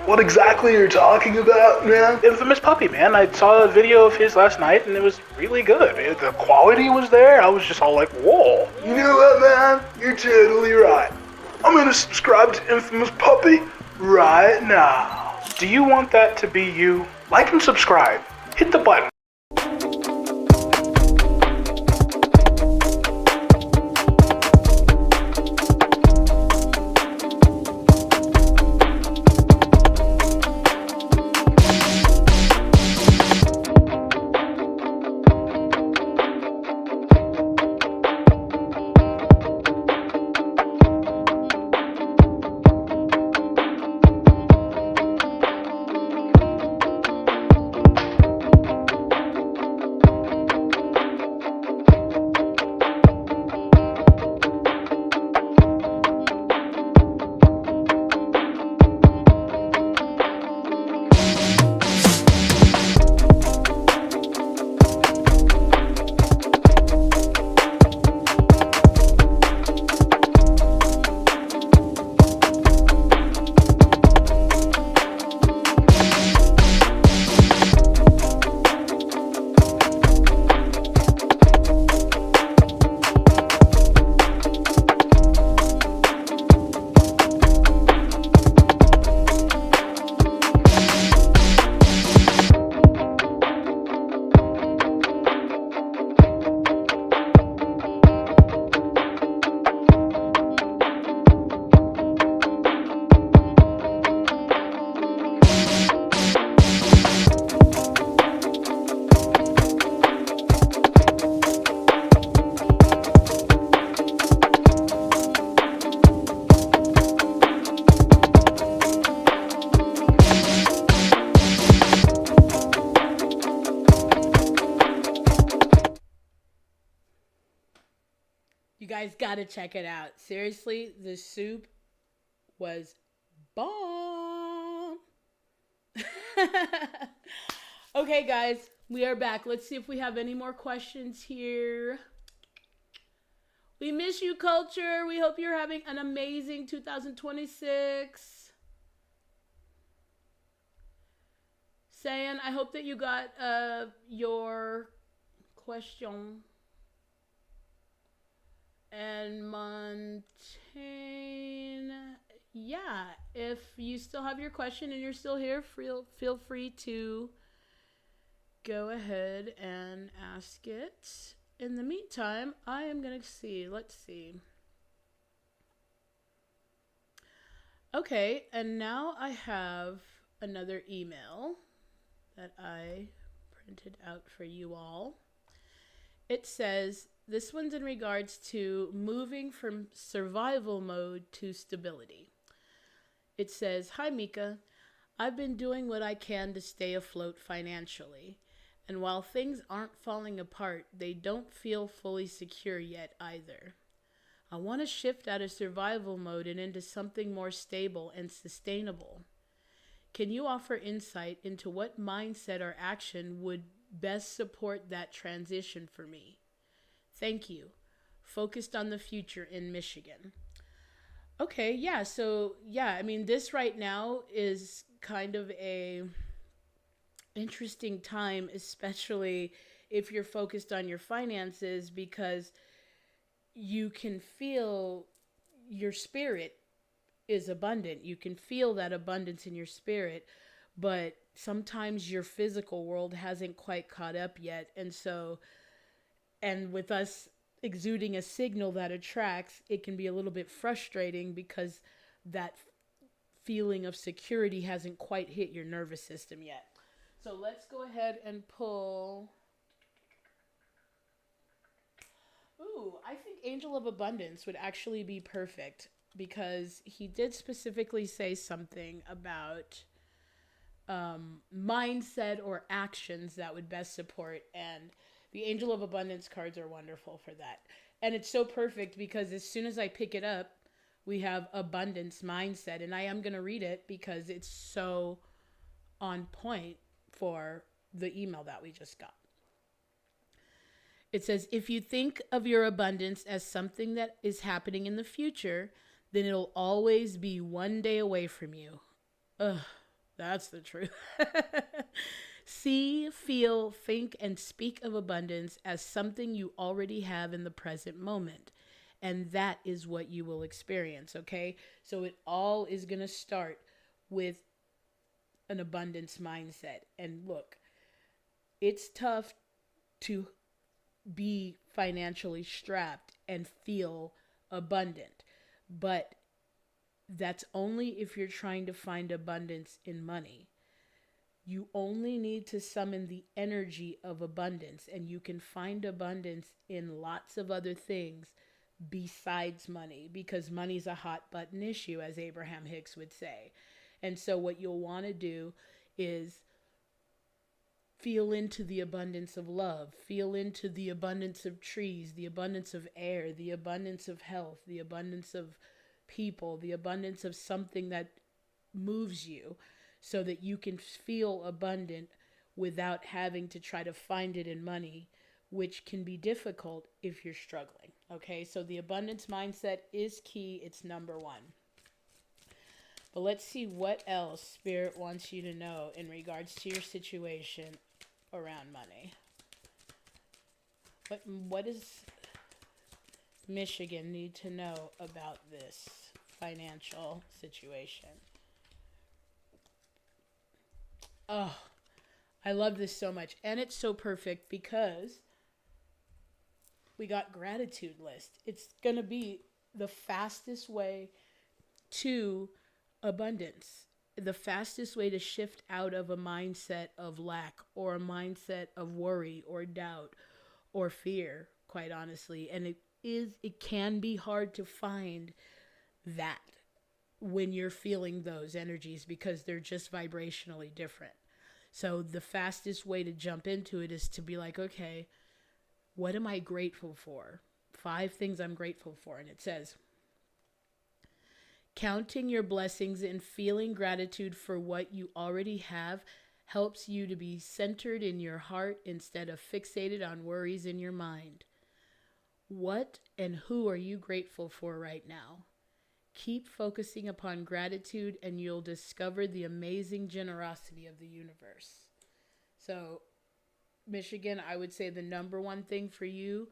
what exactly you're talking about, man? Imfamous Puppy, man. I saw a video of his last night and it was really good. The quality was there. I was just all like, whoa. You know what, man? You're totally right. I'm gonna subscribe to Imfamous Puppy right now. Do you want that to be you? Like and subscribe. Hit the button. guys gotta check it out. Seriously, the soup was bomb. Okay, guys, we are back. Let's see if we have any more questions here. We miss you, culture. We hope you're having an amazing 2026. Saying, I hope that you got your question. And Montaigne, yeah, if you still have your question and you're still here, feel free to go ahead and ask it. In the meantime, I am going to see. Let's see. Okay, and now I have another email that I printed out for you all. It says, this one's in regards to moving from survival mode to stability. It says, hi, Meeka. I've been doing what I can to stay afloat financially. And while things aren't falling apart, they don't feel fully secure yet either. I want to shift out of survival mode and into something more stable and sustainable. Can you offer insight into what mindset or action would best support that transition for me? Thank you. Focused on the future in Michigan. Okay, yeah, so yeah, I mean, this right now is kind of a interesting time, especially if you're focused on your finances, because you can feel your spirit is abundant. You can feel that abundance in your spirit, but sometimes your physical world hasn't quite caught up yet. And with us exuding a signal that attracts, it can be a little bit frustrating because that feeling of security hasn't quite hit your nervous system yet. So let's go ahead and pull. Ooh, I think Angel of Abundance would actually be perfect because he did specifically say something about mindset or actions that would best support, and the Angel of Abundance cards are wonderful for that. And it's so perfect because as soon as I pick it up, we have abundance mindset, and I am going to read it because it's so on point for the email that we just got. It says, if you think of your abundance as something that is happening in the future, then it'll always be one day away from you. Ugh, that's the truth. See, feel, think, and speak of abundance as something you already have in the present moment. And that is what you will experience, okay? So it all is going to start with an abundance mindset. And look, it's tough to be financially strapped and feel abundant, but that's only if you're trying to find abundance in money. You only need to summon the energy of abundance, and you can find abundance in lots of other things besides money, because money's a hot button issue, as Abraham Hicks would say. And so what you'll want to do is feel into the abundance of love, feel into the abundance of trees, the abundance of air, the abundance of health, the abundance of people, the abundance of something that moves you, so that you can feel abundant without having to try to find it in money, which can be difficult if you're struggling. Okay, so the abundance mindset is key. It's number one. But let's see what else Spirit wants you to know in regards to your situation around money. What does Michigan need to know about this financial situation? Oh, I love this so much. And it's so perfect because we got gratitude list. It's going to be the fastest way to abundance. The fastest way to shift out of a mindset of lack or a mindset of worry or doubt or fear, quite honestly. And it can be hard to find that when you're feeling those energies because they're just vibrationally different. So the fastest way to jump into it is to be like, okay, what am I grateful for? 5 things I'm grateful for. And it says, counting your blessings and feeling gratitude for what you already have helps you to be centered in your heart instead of fixated on worries in your mind. What and who are you grateful for right now? Keep focusing upon gratitude and you'll discover the amazing generosity of the universe. So, Michigan, I would say the number one thing for you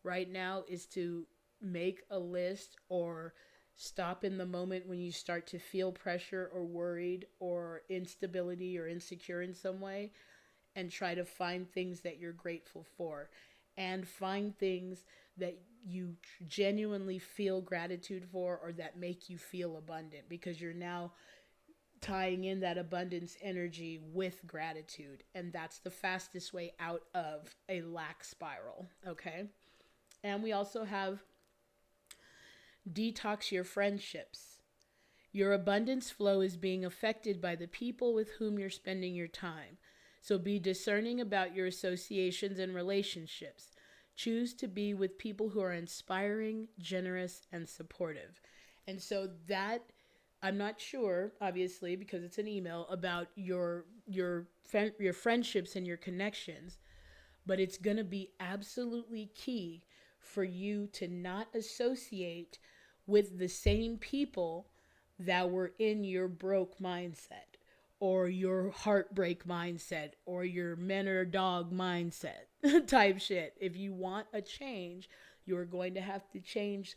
right now is to make a list or stop in the moment when you start to feel pressure or worried or instability or insecure in some way, and try to find things that you're grateful for and find things that you genuinely feel gratitude for or that make you feel abundant, because you're now tying in that abundance energy with gratitude, and that's the fastest way out of a lack spiral. Okay. And we also have detox your friendships. Your abundance flow is being affected by the people with whom you're spending your time. So be discerning about your associations and relationships. Choose to be with people who are inspiring, generous, and supportive. And so that, I'm not sure, obviously, because it's an email, about your friendships and your connections, but it's going to be absolutely key for you to not associate with the same people that were in your broke mindset or your heartbreak mindset or your men or dog mindset type shit. If you want a change, you're going to have to change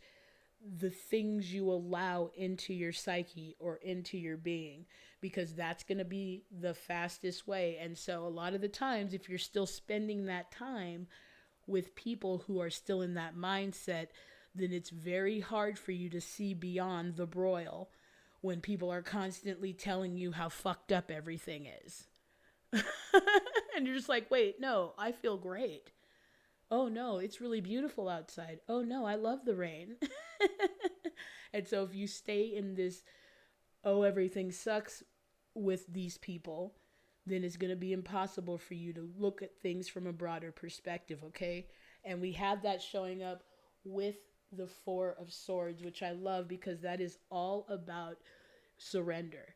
the things you allow into your psyche or into your being, because that's going to be the fastest way. And so a lot of the times, if you're still spending that time with people who are still in that mindset, then it's very hard for you to see beyond the broil when people are constantly telling you how fucked up everything is. And you're just like, wait, no, I feel great. Oh no, it's really beautiful outside. Oh no, I love the rain. And so if you stay in this, oh, everything sucks with these people, then it's going to be impossible for you to look at things from a broader perspective, okay? And we have that showing up with the 4 of Swords, which I love because that is all about surrender.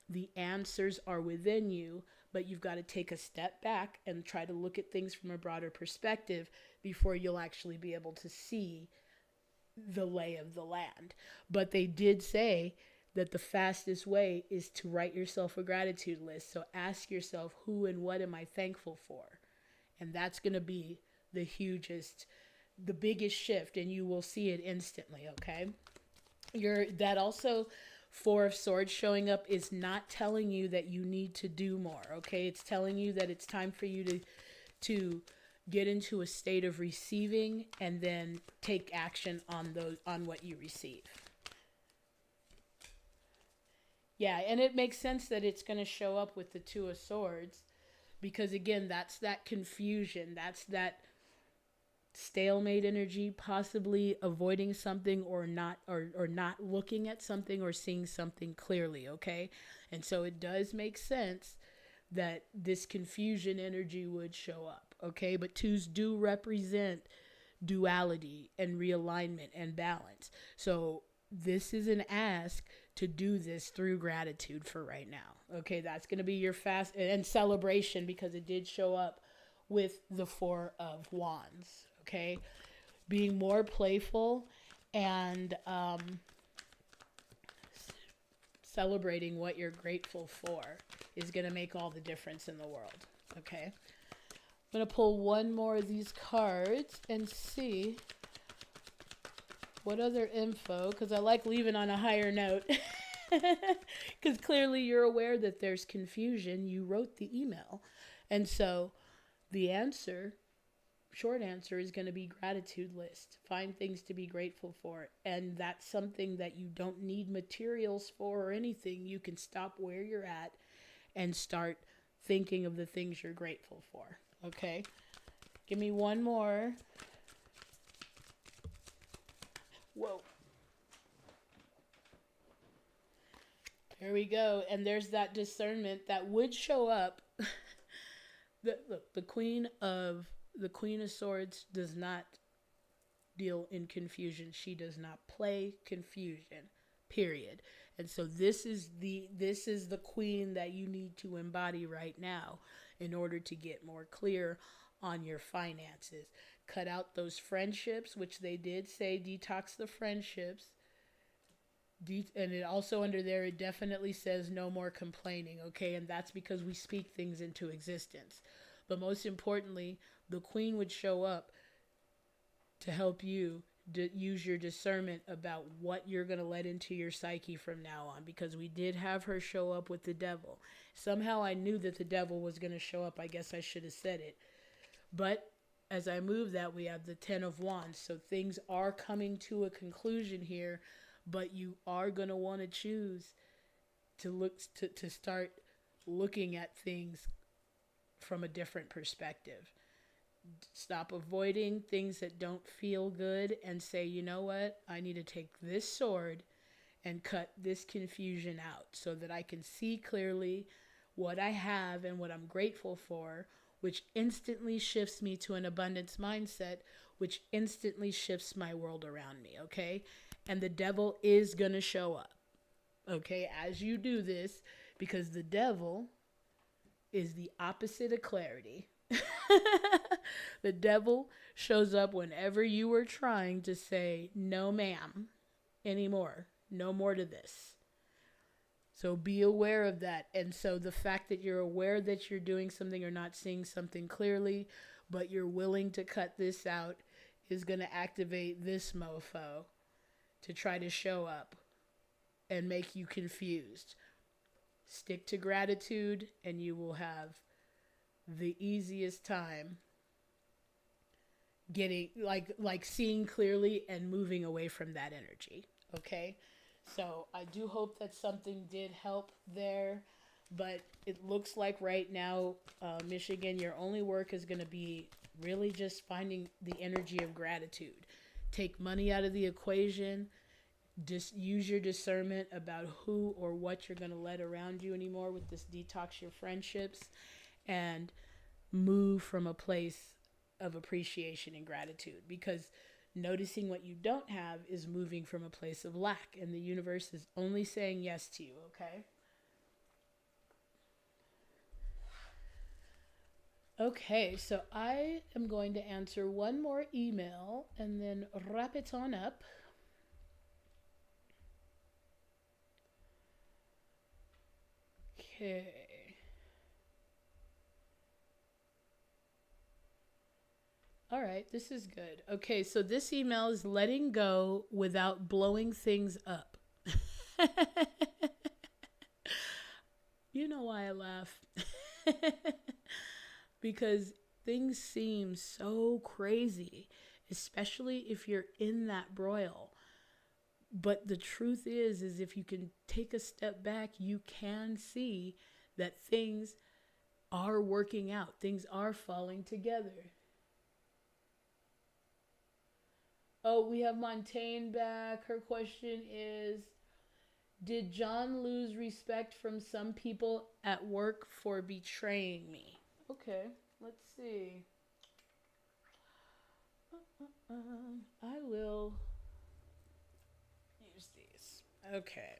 The answers are within you, but you've got to take a step back and try to look at things from a broader perspective before you'll actually be able to see the lay of the land. But they did say that the fastest way is to write yourself a gratitude list. So ask yourself, who and what am I thankful for? And that's going to be the biggest shift, and you will see it instantly, okay? That also 4 of Swords showing up is not telling you that you need to do more, okay? It's telling you that it's time for you to get into a state of receiving and then take action on what you receive. Yeah, and it makes sense that it's going to show up with the 2 of Swords, because again, that's that confusion, that's that stalemate energy, possibly avoiding something or not looking at something or seeing something clearly, okay? And so it does make sense that this confusion energy would show up, okay? But 2s do represent duality and realignment and balance. So this is an ask to do this through gratitude for right now, okay? That's going to be your fast and celebration, because it did show up with the 4 of Wands, okay? Being more playful and celebrating what you're grateful for is going to make all the difference in the world, okay? I'm going to pull one more of these cards and see what other info, because I like leaving on a higher note, because clearly you're aware that there's confusion. You wrote the email. And so the answer, short answer, is going to be gratitude list. Find things to be grateful for. And that's something that you don't need materials for or anything. You can stop where you're at and start thinking of the things you're grateful for. Okay? Give me one more. Whoa. There we go. And there's that discernment that would show up. Look, the Queen of Swords does not deal in confusion. She does not play confusion, period. And so this is the queen that you need to embody right now in order to get more clear on your finances. Cut out those friendships, which they did say detox the friendships. And it also under there, it definitely says no more complaining, okay? And that's because we speak things into existence. But most importantly, the queen would show up to help you use your discernment about what you're going to let into your psyche from now on, because we did have her show up with the devil. Somehow I knew that the devil was going to show up. I guess I should have said it. But as I move that, we have the 10 of Wands. So things are coming to a conclusion here, but you are going to want to choose to start looking at things from a different perspective. Stop avoiding things that don't feel good and say, you know what? I need to take this sword and cut this confusion out so that I can see clearly what I have and what I'm grateful for, which instantly shifts me to an abundance mindset, which instantly shifts my world around me, okay? And the devil is going to show up, okay, as you do this, because the devil is the opposite of clarity. The devil shows up whenever you are trying to say, no, ma'am, anymore. No more to this. So be aware of that. And so the fact that you're aware that you're doing something or not seeing something clearly, but you're willing to cut this out, is going to activate this mofo to try to show up and make you confused. Stick to gratitude and you will have the easiest time getting like seeing clearly and moving away from that energy. Okay, so I do hope that something did help there, but it looks like right now, Michigan, your only work is going to be really just finding the energy of gratitude. Take money out of the equation. Just use your discernment about who or what you're going to let around you anymore with this detox your friendships, and move from a place of appreciation and gratitude, because noticing what you don't have is moving from a place of lack, and the universe is only saying yes to you, okay? Okay, so I am going to answer one more email and then wrap it on up. Okay. All right, this is good. Okay, so this email is letting go without blowing things up. You know why I laugh? Because things seem so crazy, especially if you're in that broil. But the truth is if you can take a step back, you can see that things are working out. Things are falling together. Oh, we have Montaigne back. Her question is, did John lose respect from some people at work for betraying me? Okay, let's see. I will use these. Okay.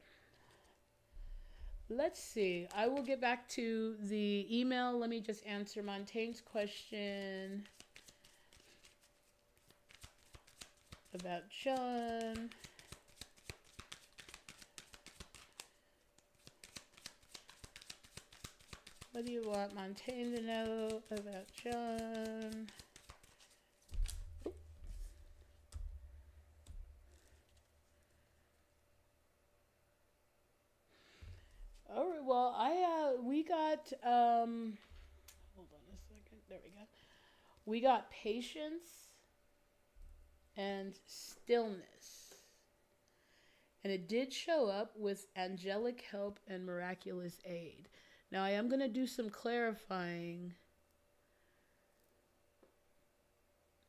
Let's see. I will get back to the email. Let me just answer Montaigne's question about John. What do you want Montaigne to know about John? All right, well, we got, hold on a second. There we go. We got patience and stillness. And it did show up with angelic help and miraculous aid. Now, I am going to do some clarifying,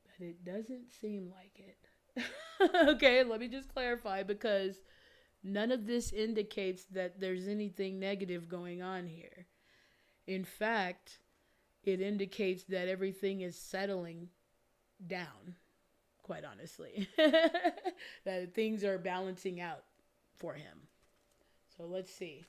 but it doesn't seem like it. Okay, let me just clarify, because none of this indicates that there's anything negative going on here. In fact, it indicates that everything is settling down. quite honestly. That things are balancing out for him. So let's see.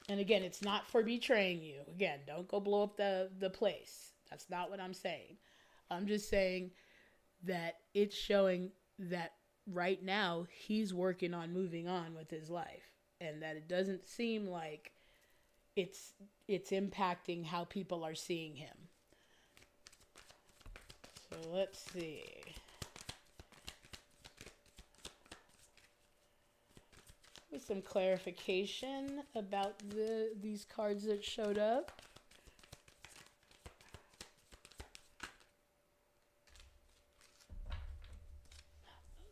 And again, it's not for betraying you. Again, don't go blow up the place. That's not what I'm saying. I'm just saying that it's showing that right now he's working on moving on with his life, and that it doesn't seem like it's impacting how people are seeing him. So let's see. With some clarification about these cards that showed up.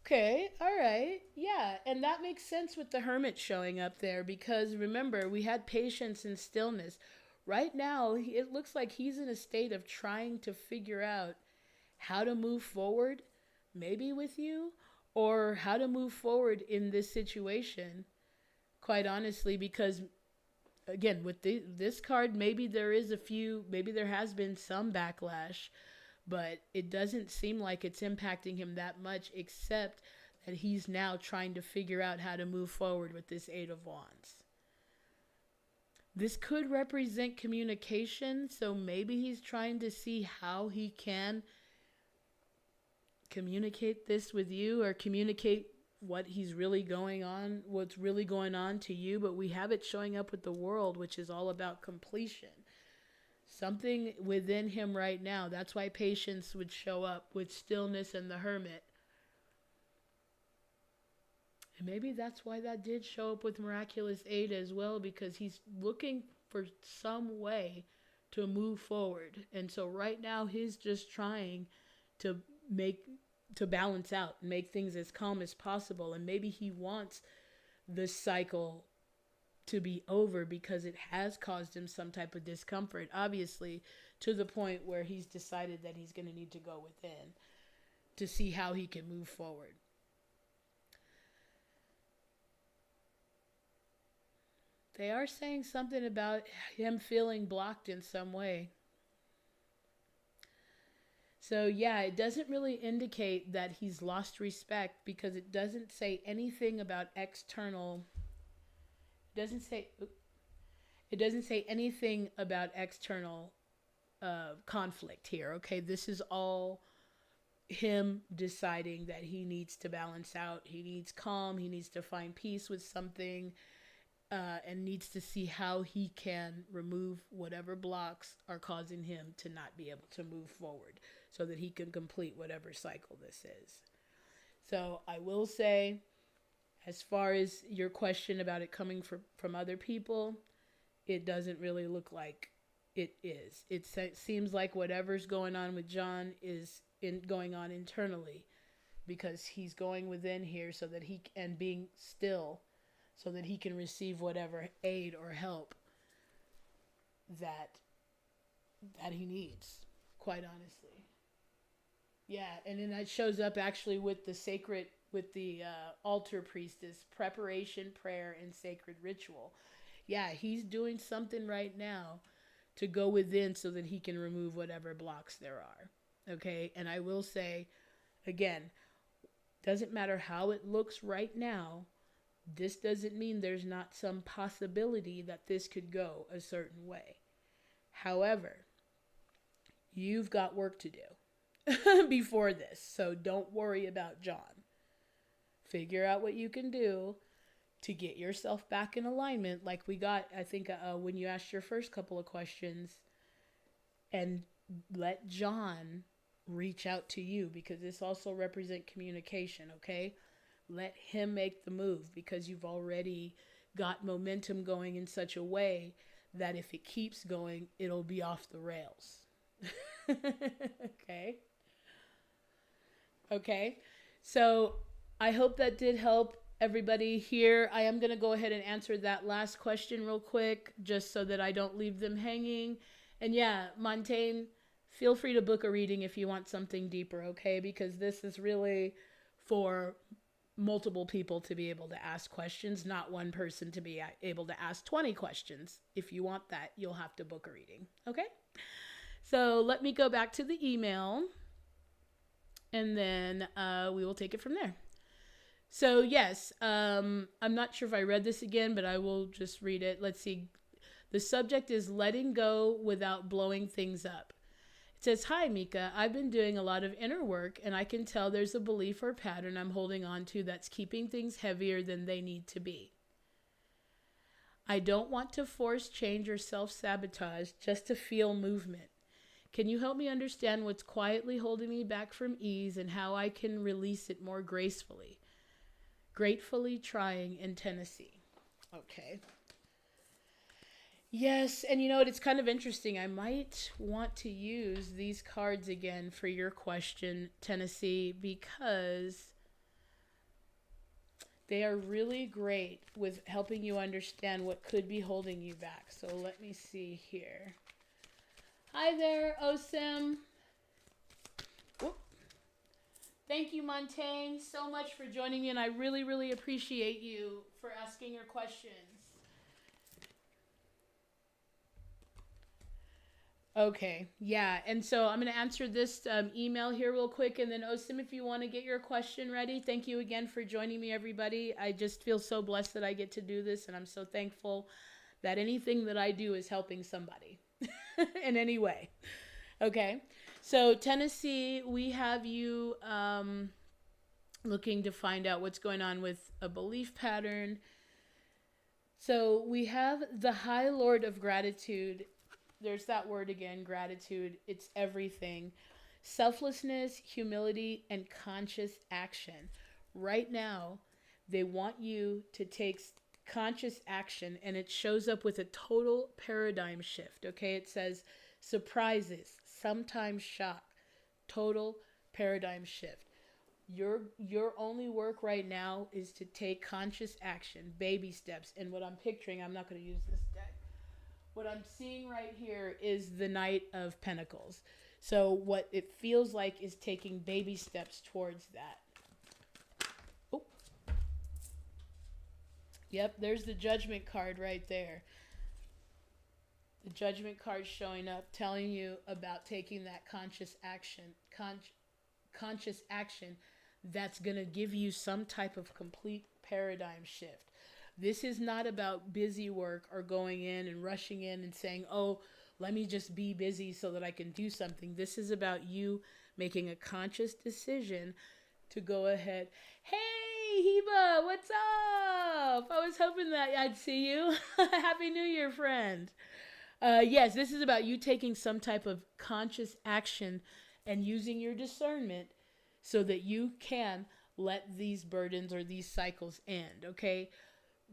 Okay, all right. Yeah, and that makes sense with the Hermit showing up there, because remember, we had patience and stillness. Right now, it looks like he's in a state of trying to figure out how to move forward, maybe with you, or how to move forward in this situation, quite honestly, because again, with this card, maybe there has been some backlash, but it doesn't seem like it's impacting him that much, except that he's now trying to figure out how to move forward with this Eight of Wands. This could represent communication, so maybe he's trying to see how he can communicate this with you, or communicate what's really going on to you. But we have it showing up with the World, which is all about completion. Something within him right now. That's why patience would show up with stillness and the Hermit. And maybe that's why that did show up with Miraculous 8 as well, because he's looking for some way to move forward. And so right now he's just trying to balance out, make things as calm as possible. And maybe he wants this cycle to be over because it has caused him some type of discomfort, obviously, to the point where he's decided that he's going to need to go within to see how he can move forward. They are saying something about him feeling blocked in some way. So yeah, it doesn't really indicate that he's lost respect, because it doesn't say anything about external. It doesn't say anything about external conflict here. Okay, this is all him deciding that he needs to balance out. He needs calm. He needs to find peace with something, and needs to see how he can remove whatever blocks are causing him to not be able to move forward, so that he can complete whatever cycle this is. So I will say, as far as your question about it coming from other people, it doesn't really look like it is. It seems like whatever's going on with John is going on internally, because he's going within here so that and being still, so that he can receive whatever aid or help that he needs, quite honestly. Yeah, and then that shows up actually with the altar priestess, preparation, prayer, and sacred ritual. Yeah, he's doing something right now to go within so that he can remove whatever blocks there are. Okay, and I will say, again, doesn't matter how it looks right now, this doesn't mean there's not some possibility that this could go a certain way. However, you've got work to do before this, so don't worry about John. Figure out what you can do to get yourself back in alignment, like we got, I think, when you asked your first couple of questions, and let John reach out to you, because this also represents communication, okay? Let him make the move, because you've already got momentum going in such a way that if it keeps going, it'll be off the rails. Okay. So I hope that did help everybody here. I am going to go ahead and answer that last question real quick, just so that I don't leave them hanging. And yeah, Montaigne, feel free to book a reading if you want something deeper, okay? Because this is really for multiple people to be able to ask questions, not one person to be able to ask 20 questions. If you want that, you'll have to book a reading, okay? So let me go back to the email. and then we will take it from there. So yes, I'm not sure if I read this again, but I will just read it. Let's see. The subject is letting go without blowing things up. It says, "Hi, Meeka. I've been doing a lot of inner work, and I can tell there's a belief or pattern I'm holding on to that's keeping things heavier than they need to be. I don't want to force change or self-sabotage just to feel movement. Can you help me understand what's quietly holding me back from ease and how I can release it more gracefully? Gratefully trying in Tennessee." Okay. Yes, and you know what? It's kind of interesting. I might want to use these cards again for your question, Tennessee, because they are really great with helping you understand what could be holding you back. So let me see here. Hi there, Osim. Whoop. Thank you, Montaigne, so much for joining me, and I really, really appreciate you for asking your questions. Okay, yeah, and so I'm going to answer this email here real quick, and then Osim, if you want to get your question ready. Thank you again for joining me, everybody. I just feel so blessed that I get to do this, and I'm so thankful that anything that I do is helping somebody in any way. Okay, so Tennessee, we have you looking to find out what's going on with a belief pattern. So we have the High Lord of Gratitude. There's that word again, gratitude. It's everything. Selflessness, humility, and conscious action. Right now, they want you to take conscious action, and it shows up with a total paradigm shift. Okay, it says surprises, sometimes shock, total paradigm shift. Your only work right now is to take conscious action, baby steps. And what I'm picturing, I'm not going to use this deck. What I'm seeing right here is the Knight of Pentacles. So what it feels like is taking baby steps towards that. Oh. Yep, there's the Judgment card right there. The Judgment card showing up, telling you about taking that conscious action. Conscious action that's going to give you some type of complete paradigm shift. This is not about busy work or going in and rushing in and saying, oh, let me just be busy so that I can do something. This is about you making a conscious decision to go ahead. Hey, Heba, what's up? I was hoping that I'd see you. Happy New Year, friend. Yes, this is about you taking some type of conscious action and using your discernment so that you can let these burdens or these cycles end, okay?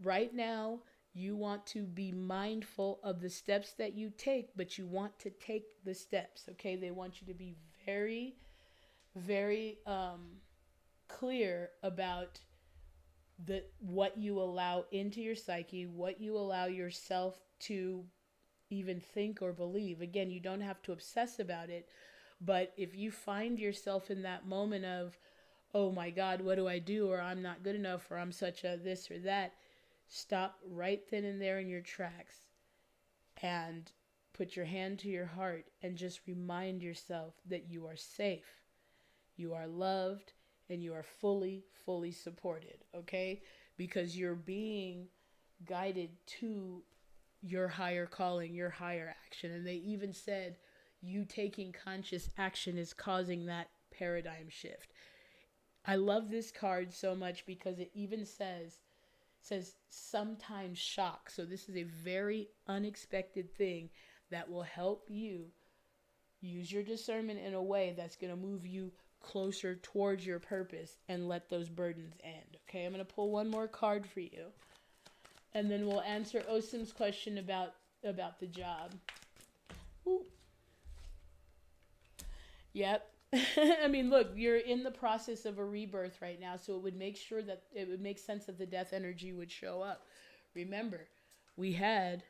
Right now, you want to be mindful of the steps that you take, but you want to take the steps, okay? They want you to be very, very clear about what you allow into your psyche, what you allow yourself to even think or believe. Again, you don't have to obsess about it, but if you find yourself in that moment of, oh my God, what do I do? Or I'm not good enough, or I'm such a this or that, stop right then and there in your tracks and put your hand to your heart and just remind yourself that you are safe, you are loved, and you are fully, fully supported, okay? Because you're being guided to your higher calling, your higher action. And they even said you taking conscious action is causing that paradigm shift. I love this card so much because it even says sometimes shock. So this is a very unexpected thing that will help you use your discernment in a way that's going to move you closer towards your purpose and let those burdens end. Okay, I'm going to pull one more card for you. And then we'll answer Osim's question about the job. Ooh. Yep. I mean, look, you're in the process of a rebirth right now, so it would make sense that the death energy would show up. Remember, we had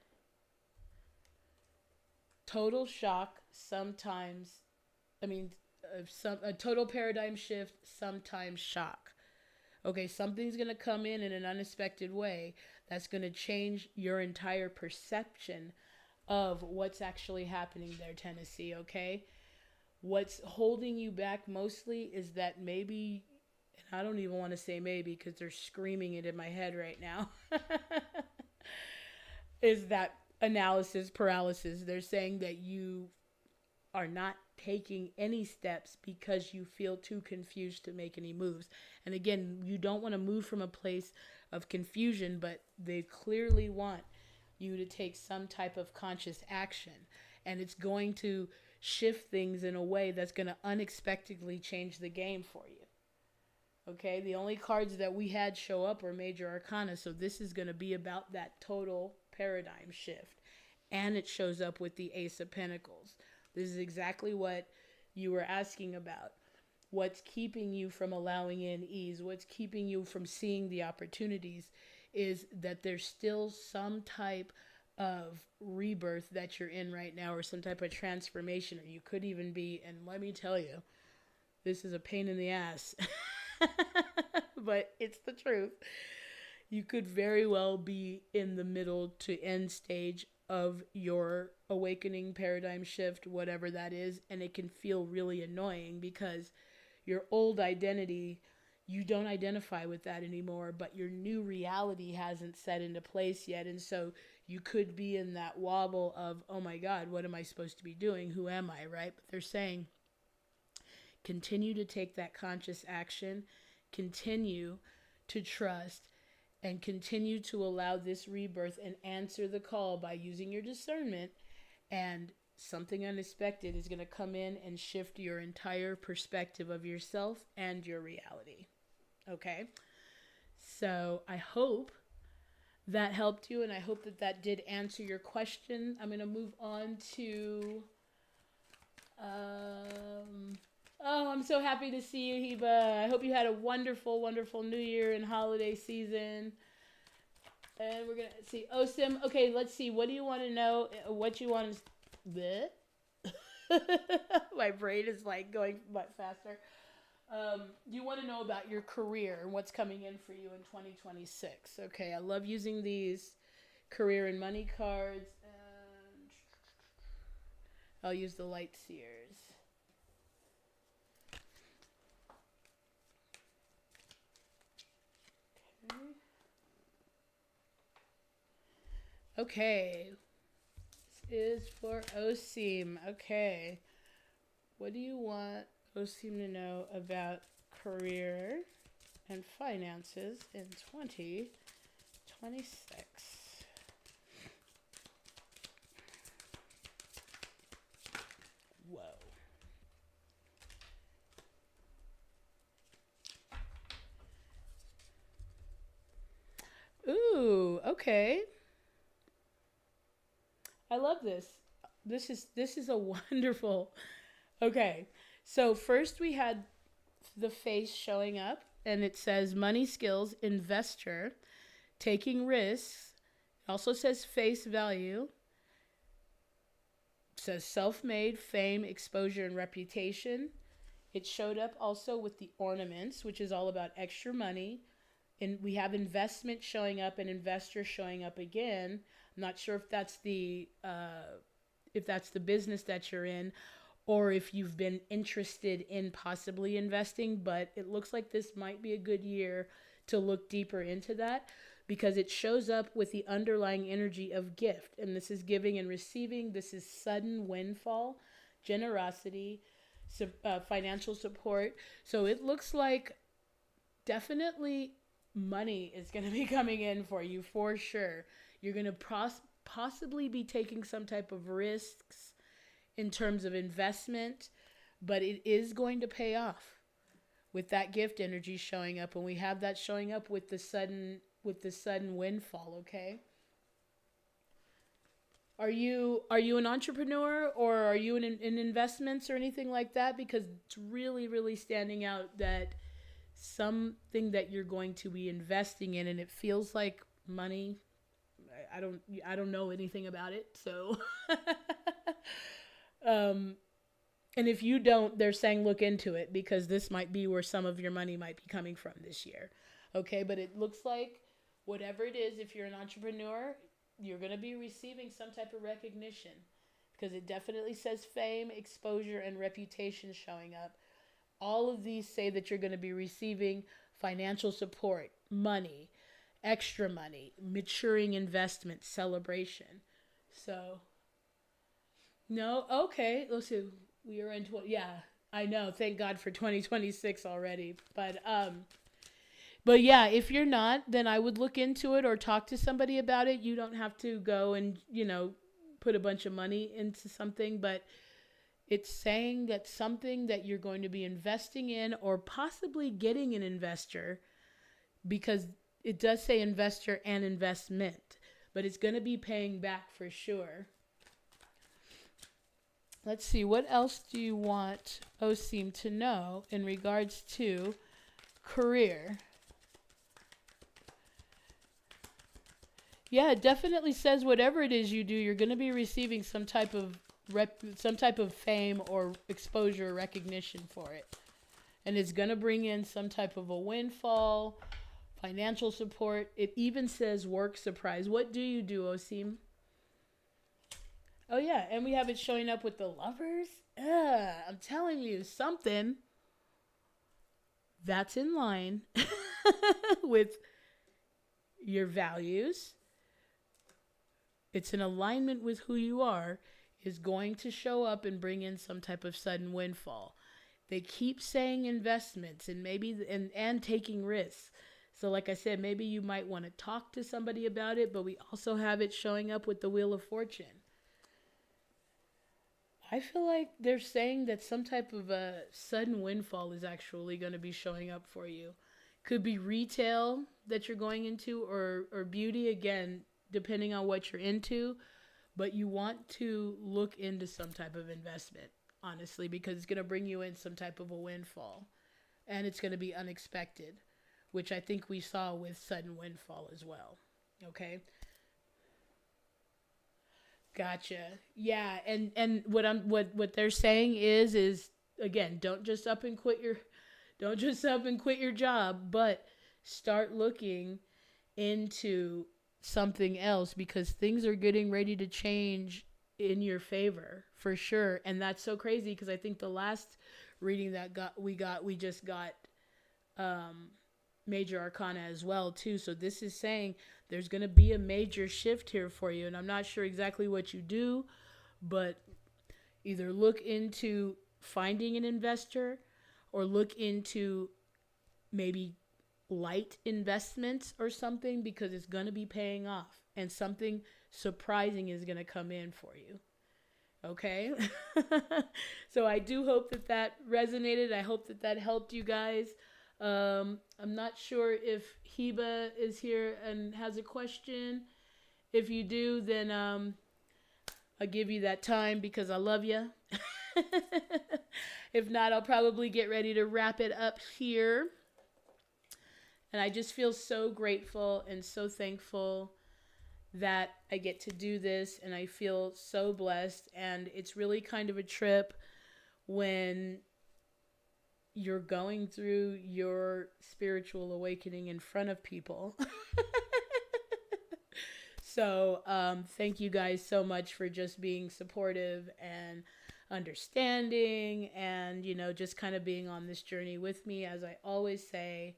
total shock sometimes, a total paradigm shift, sometimes shock. Okay, something's going to come in an unexpected way that's going to change your entire perception of what's actually happening there, Tennessee, okay? What's holding you back mostly is that maybe, and I don't even want to say maybe because they're screaming it in my head right now, is that analysis paralysis. They're saying that you are not taking any steps because you feel too confused to make any moves. And again, you don't want to move from a place of confusion, but they clearly want you to take some type of conscious action. And it's going to shift things in a way that's going to unexpectedly change the game for you. Okay, the only cards that we had show up were major arcana, so this is going to be about that total paradigm shift. And it shows up with the Ace of Pentacles. This is exactly what you were asking about. What's keeping you from allowing in ease? What's keeping you from seeing the opportunities is that there's still some type of rebirth that you're in right now, or some type of transformation, or you could even be, and let me tell you, this is a pain in the ass, but it's the truth. You could very well be in the middle to end stage of your awakening paradigm shift, whatever that is, and it can feel really annoying because your old identity, you don't identify with that anymore, but your new reality hasn't set into place yet. And so you could be in that wobble of, oh my God, what am I supposed to be doing? Who am I, right? But they're saying, continue to take that conscious action, continue to trust, and continue to allow this rebirth and answer the call by using your discernment, and something unexpected is going to come in and shift your entire perspective of yourself and your reality. Okay? So I hope that helped you, and I hope that that did answer your question. I'm going to move on to... Oh, I'm so happy to see you, Heba. I hope you had a wonderful, wonderful New Year and holiday season. And we're going to see Osim. Okay, let's see. What do you want to know? What you want to... My brain is like going much faster. You want to know about your career and what's coming in for you in 2026. Okay, I love using these career and money cards. And I'll use the Light Seers. Okay. This is for Osim. Okay. What do you want Osim to know about career and finances in 2026? Whoa. Ooh, okay. I love this. This is a wonderful. Okay. So first we had the face showing up, and it says money skills, investor, taking risks. It also says face value. It says self-made, fame, exposure, and reputation. It showed up also with the ornaments, which is all about extra money. And we have investment showing up and investor showing up again. I'm not sure if that's the business that you're in, or if you've been interested in possibly investing, but it looks like this might be a good year to look deeper into that, because it shows up with the underlying energy of gift. And this is giving and receiving. This is sudden windfall, generosity, financial support. So it looks like definitely money is going to be coming in for you for sure. You're going to possibly be taking some type of risks in terms of investment, but it is going to pay off with that gift energy showing up. And we have that showing up with the sudden windfall. Okay. Are you an entrepreneur, or are you in investments or anything like that? Because it's really, really standing out that something that you're going to be investing in, and it feels like money. I don't know anything about it, so and if you don't, they're saying look into it, because this might be where some of your money might be coming from this year. Okay, but it looks like whatever it is, if you're an entrepreneur, you're going to be receiving some type of recognition, because it definitely says fame, exposure, and reputation showing up. All of these say that you're going to be receiving financial support, money, extra money, maturing investment, celebration. So, no, okay, let's see. We are in, yeah, I know. Thank God for 2026 already. But yeah, if you're not, then I would look into it or talk to somebody about it. You don't have to go and, put a bunch of money into something, but it's saying that something that you're going to be investing in or possibly getting an investor, because it does say investor and investment, but it's going to be paying back for sure. Let's see, what else do you want Osim to know in regards to career? Yeah, it definitely says whatever it is you do, you're going to be receiving some type of fame or exposure or recognition for it. And it's going to bring in some type of a windfall, financial support. It even says work surprise. What do you do, Osim? Oh, yeah, and we have it showing up with the lovers. I'm telling you, something that's in line with your values. It's in alignment with who you are, is going to show up and bring in some type of sudden windfall. They keep saying investments and maybe and taking risks. So like I said, maybe you might want to talk to somebody about it, but we also have it showing up with the Wheel of Fortune. I feel like they're saying that some type of a sudden windfall is actually going to be showing up for you. Could be retail that you're going into or beauty, again, depending on what you're into. But you want to look into some type of investment, honestly, because it's going to bring you in some type of a windfall. And it's going to be unexpected, which I think we saw with sudden windfall as well. Okay? Gotcha. Yeah, and what they're saying is again, don't just up and quit your job, but start looking into something else, because things are getting ready to change in your favor for sure. And that's so crazy, because I think the last reading that we just got major arcana as well too. So this is saying there's going to be a major shift here for you, and I'm not sure exactly what you do, but either look into finding an investor or look into maybe light investments or something, because it's going to be paying off and something surprising is going to come in for you. Okay? So I do hope that resonated. I hope that helped you guys. I'm not sure if Heba is here and has a question. If you do, then I'll give you that time because I love you. If not, I'll probably get ready to wrap it up here. And I just feel so grateful and so thankful that I get to do this, and I feel so blessed. And it's really kind of a trip when you're going through your spiritual awakening in front of people. So thank you guys so much for just being supportive and understanding and, just kind of being on this journey with me. As I always say,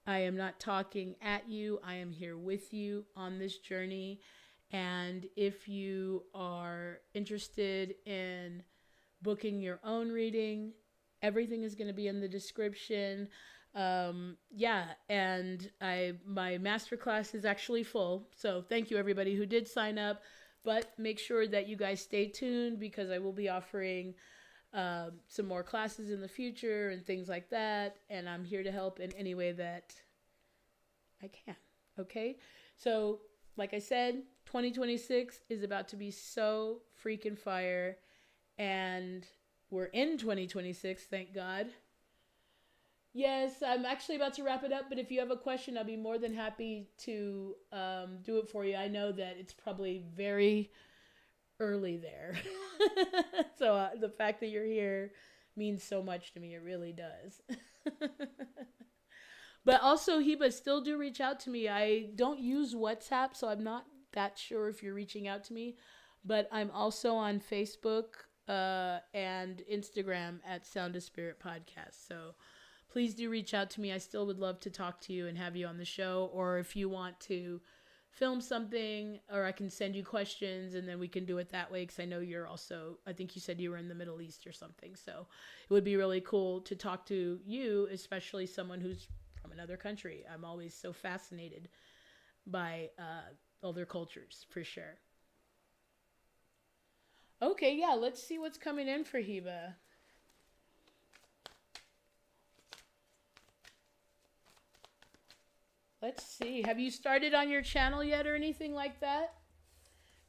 I am not talking at you. I am here with you on this journey. And if you are interested in booking your own reading, everything is going to be in the description. And my masterclass is actually full. So thank you everybody who did sign up. But make sure that you guys stay tuned, because I will be offering some more classes in the future and things like that. And I'm here to help in any way that I can. Okay? So, like I said, 2026 is about to be so freaking fire. And we're in 2026, thank God. Yes, I'm actually about to wrap it up, but if you have a question, I'll be more than happy to do it for you. I know that it's probably very early there. So the fact that you're here means so much to me. It really does. But also, Heba, still do reach out to me. I don't use WhatsApp, so I'm not that sure if you're reaching out to me. But I'm also on Facebook and Instagram at Sound of Spirit Podcast. So please do reach out to me. I still would love to talk to you and have you on the show. Or if you want to film something, or I can send you questions and then we can do it that way, because I know you're also, I think you said you were in the Middle East or something. So it would be really cool to talk to you, especially someone who's from another country. I'm always so fascinated by other cultures, for sure. Okay, yeah, let's see what's coming in for Heba. Let's see. Have you started on your channel yet or anything like that?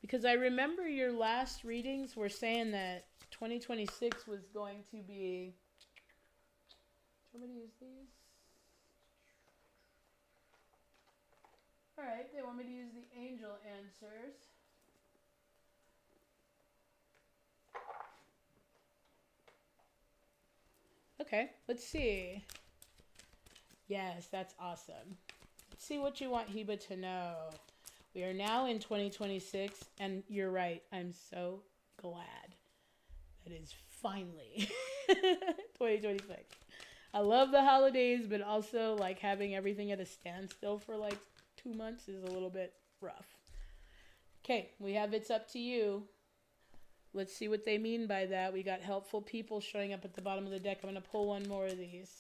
Because I remember your last readings were saying that 2026 was going to be... Do you want me to use these? Alright, they want me to use the angel answers. Okay, let's see. Yes, that's awesome. Let's see what you want Heba to know. We are now in 2026, and you're right. I'm so glad that is finally 2026. I love the holidays, but also like having everything at a standstill for like 2 months is a little bit rough. Okay, we have It's Up to You. Let's see what they mean by that. We got helpful people showing up at the bottom of the deck. I'm going to pull one more of these.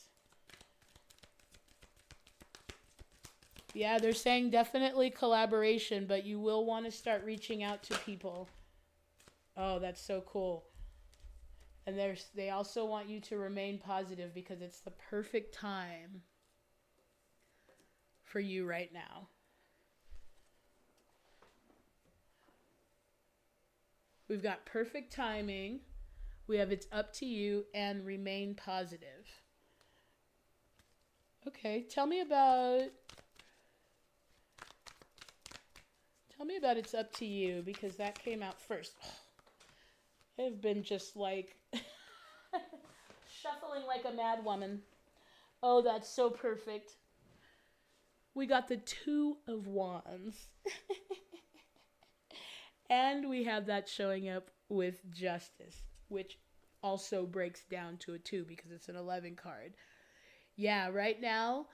Yeah, they're saying definitely collaboration, but you will want to start reaching out to people. Oh, that's so cool. And they also want you to remain positive because it's the perfect time for you right now. We've got perfect timing. We have It's Up to You and remain positive. Okay, tell me about It's Up to You, because that came out first. I've been just like shuffling like a mad woman. Oh, that's so perfect. We got the Two of Wands. And we have that showing up with Justice, which also breaks down to a 2 because it's an 11 card. Yeah, right now,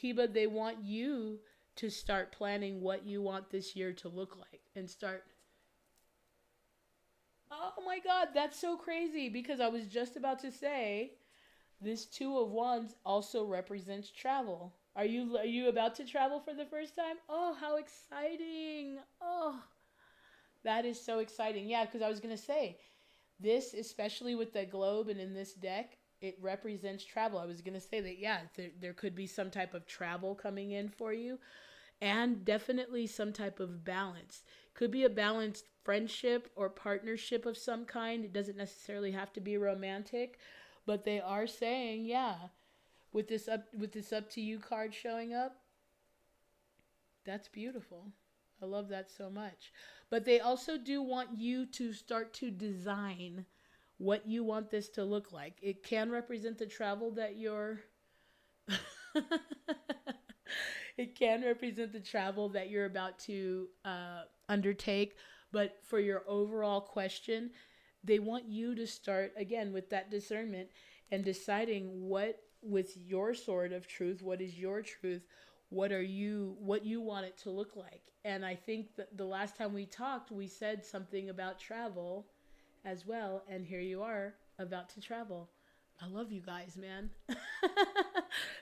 Heba, they want you to start planning what you want this year to look like and start... Oh my God, that's so crazy, because I was just about to say this Two of Wands also represents travel. Are you about to travel for the first time? Oh, how exciting. Oh, that is so exciting. Yeah, because I was going to say, this, especially with the globe and in this deck, it represents travel. I was going to say that, yeah, there could be some type of travel coming in for you, and definitely some type of balance. Could be a balanced friendship or partnership of some kind. It doesn't necessarily have to be romantic, but they are saying, yeah, with this up to you card showing up, that's beautiful. I love that so much. But they also do want you to start to design what you want this to look like. It can represent the travel that you're it can represent the travel that you're about to undertake. But for your overall question, they want you to start, again, with that discernment and deciding what, with your sword of truth, what is your truth, what you want it to look like. And I think that the last time we talked, we said something about travel as well. And here you are, about to travel. I love you guys, man.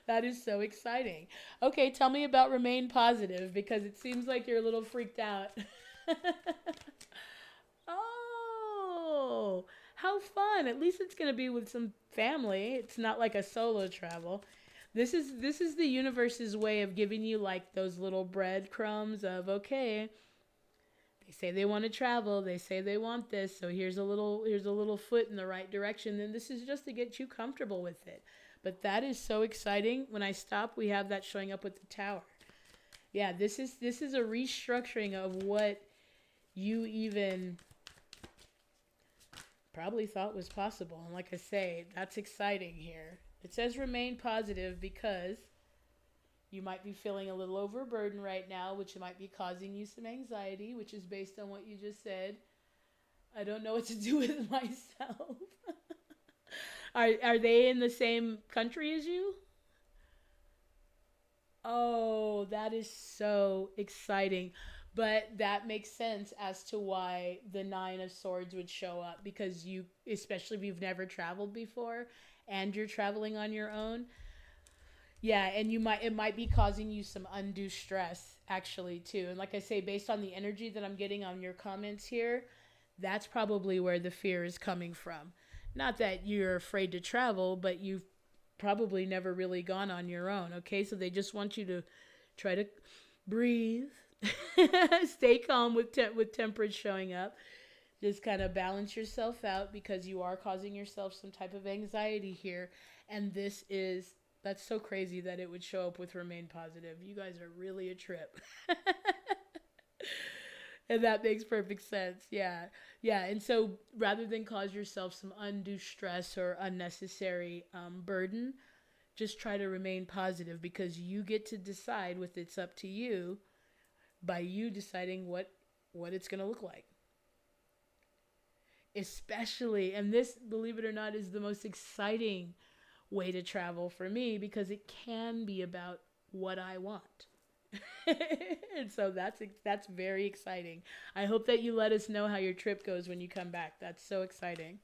That is so exciting. Okay, tell me about remain positive, because it seems like you're a little freaked out. Oh, how fun. At least it's going to be with some family. It's not like a solo travel. This is the universe's way of giving you like those little breadcrumbs of, okay, they say they want to travel, they say they want this, so here's a little foot in the right direction. And this is just to get you comfortable with it. But that is so exciting. When I stop, we have that showing up with the Tower. Yeah, this is a restructuring of what you even probably thought was possible. And like I say, that's exciting here. It says remain positive because you might be feeling a little overburdened right now, which might be causing you some anxiety, which is based on what you just said. I don't know what to do with myself. Are they in the same country as you? Oh, that is so exciting. But that makes sense as to why the Nine of Swords would show up, because you, especially if you've never traveled before and you're traveling on your own. Yeah, and it might be causing you some undue stress actually too. And like I say, based on the energy that I'm getting on your comments here, that's probably where the fear is coming from. Not that you're afraid to travel, but you've probably never really gone on your own, okay? So they just want you to try to breathe, stay calm with temperance showing up. Just kind of balance yourself out, because you are causing yourself some type of anxiety here. And that's so crazy that it would show up with remain positive. You guys are really a trip. And that makes perfect sense. Yeah. Yeah. And so rather than cause yourself some undue stress or unnecessary burden, just try to remain positive, because you get to decide what it's up to you by you deciding what it's going to look like. Especially, and this, believe it or not, is the most exciting way to travel for me, because it can be about what I want. And so that's very exciting. I hope that you let us know how your trip goes when you come back. That's so exciting.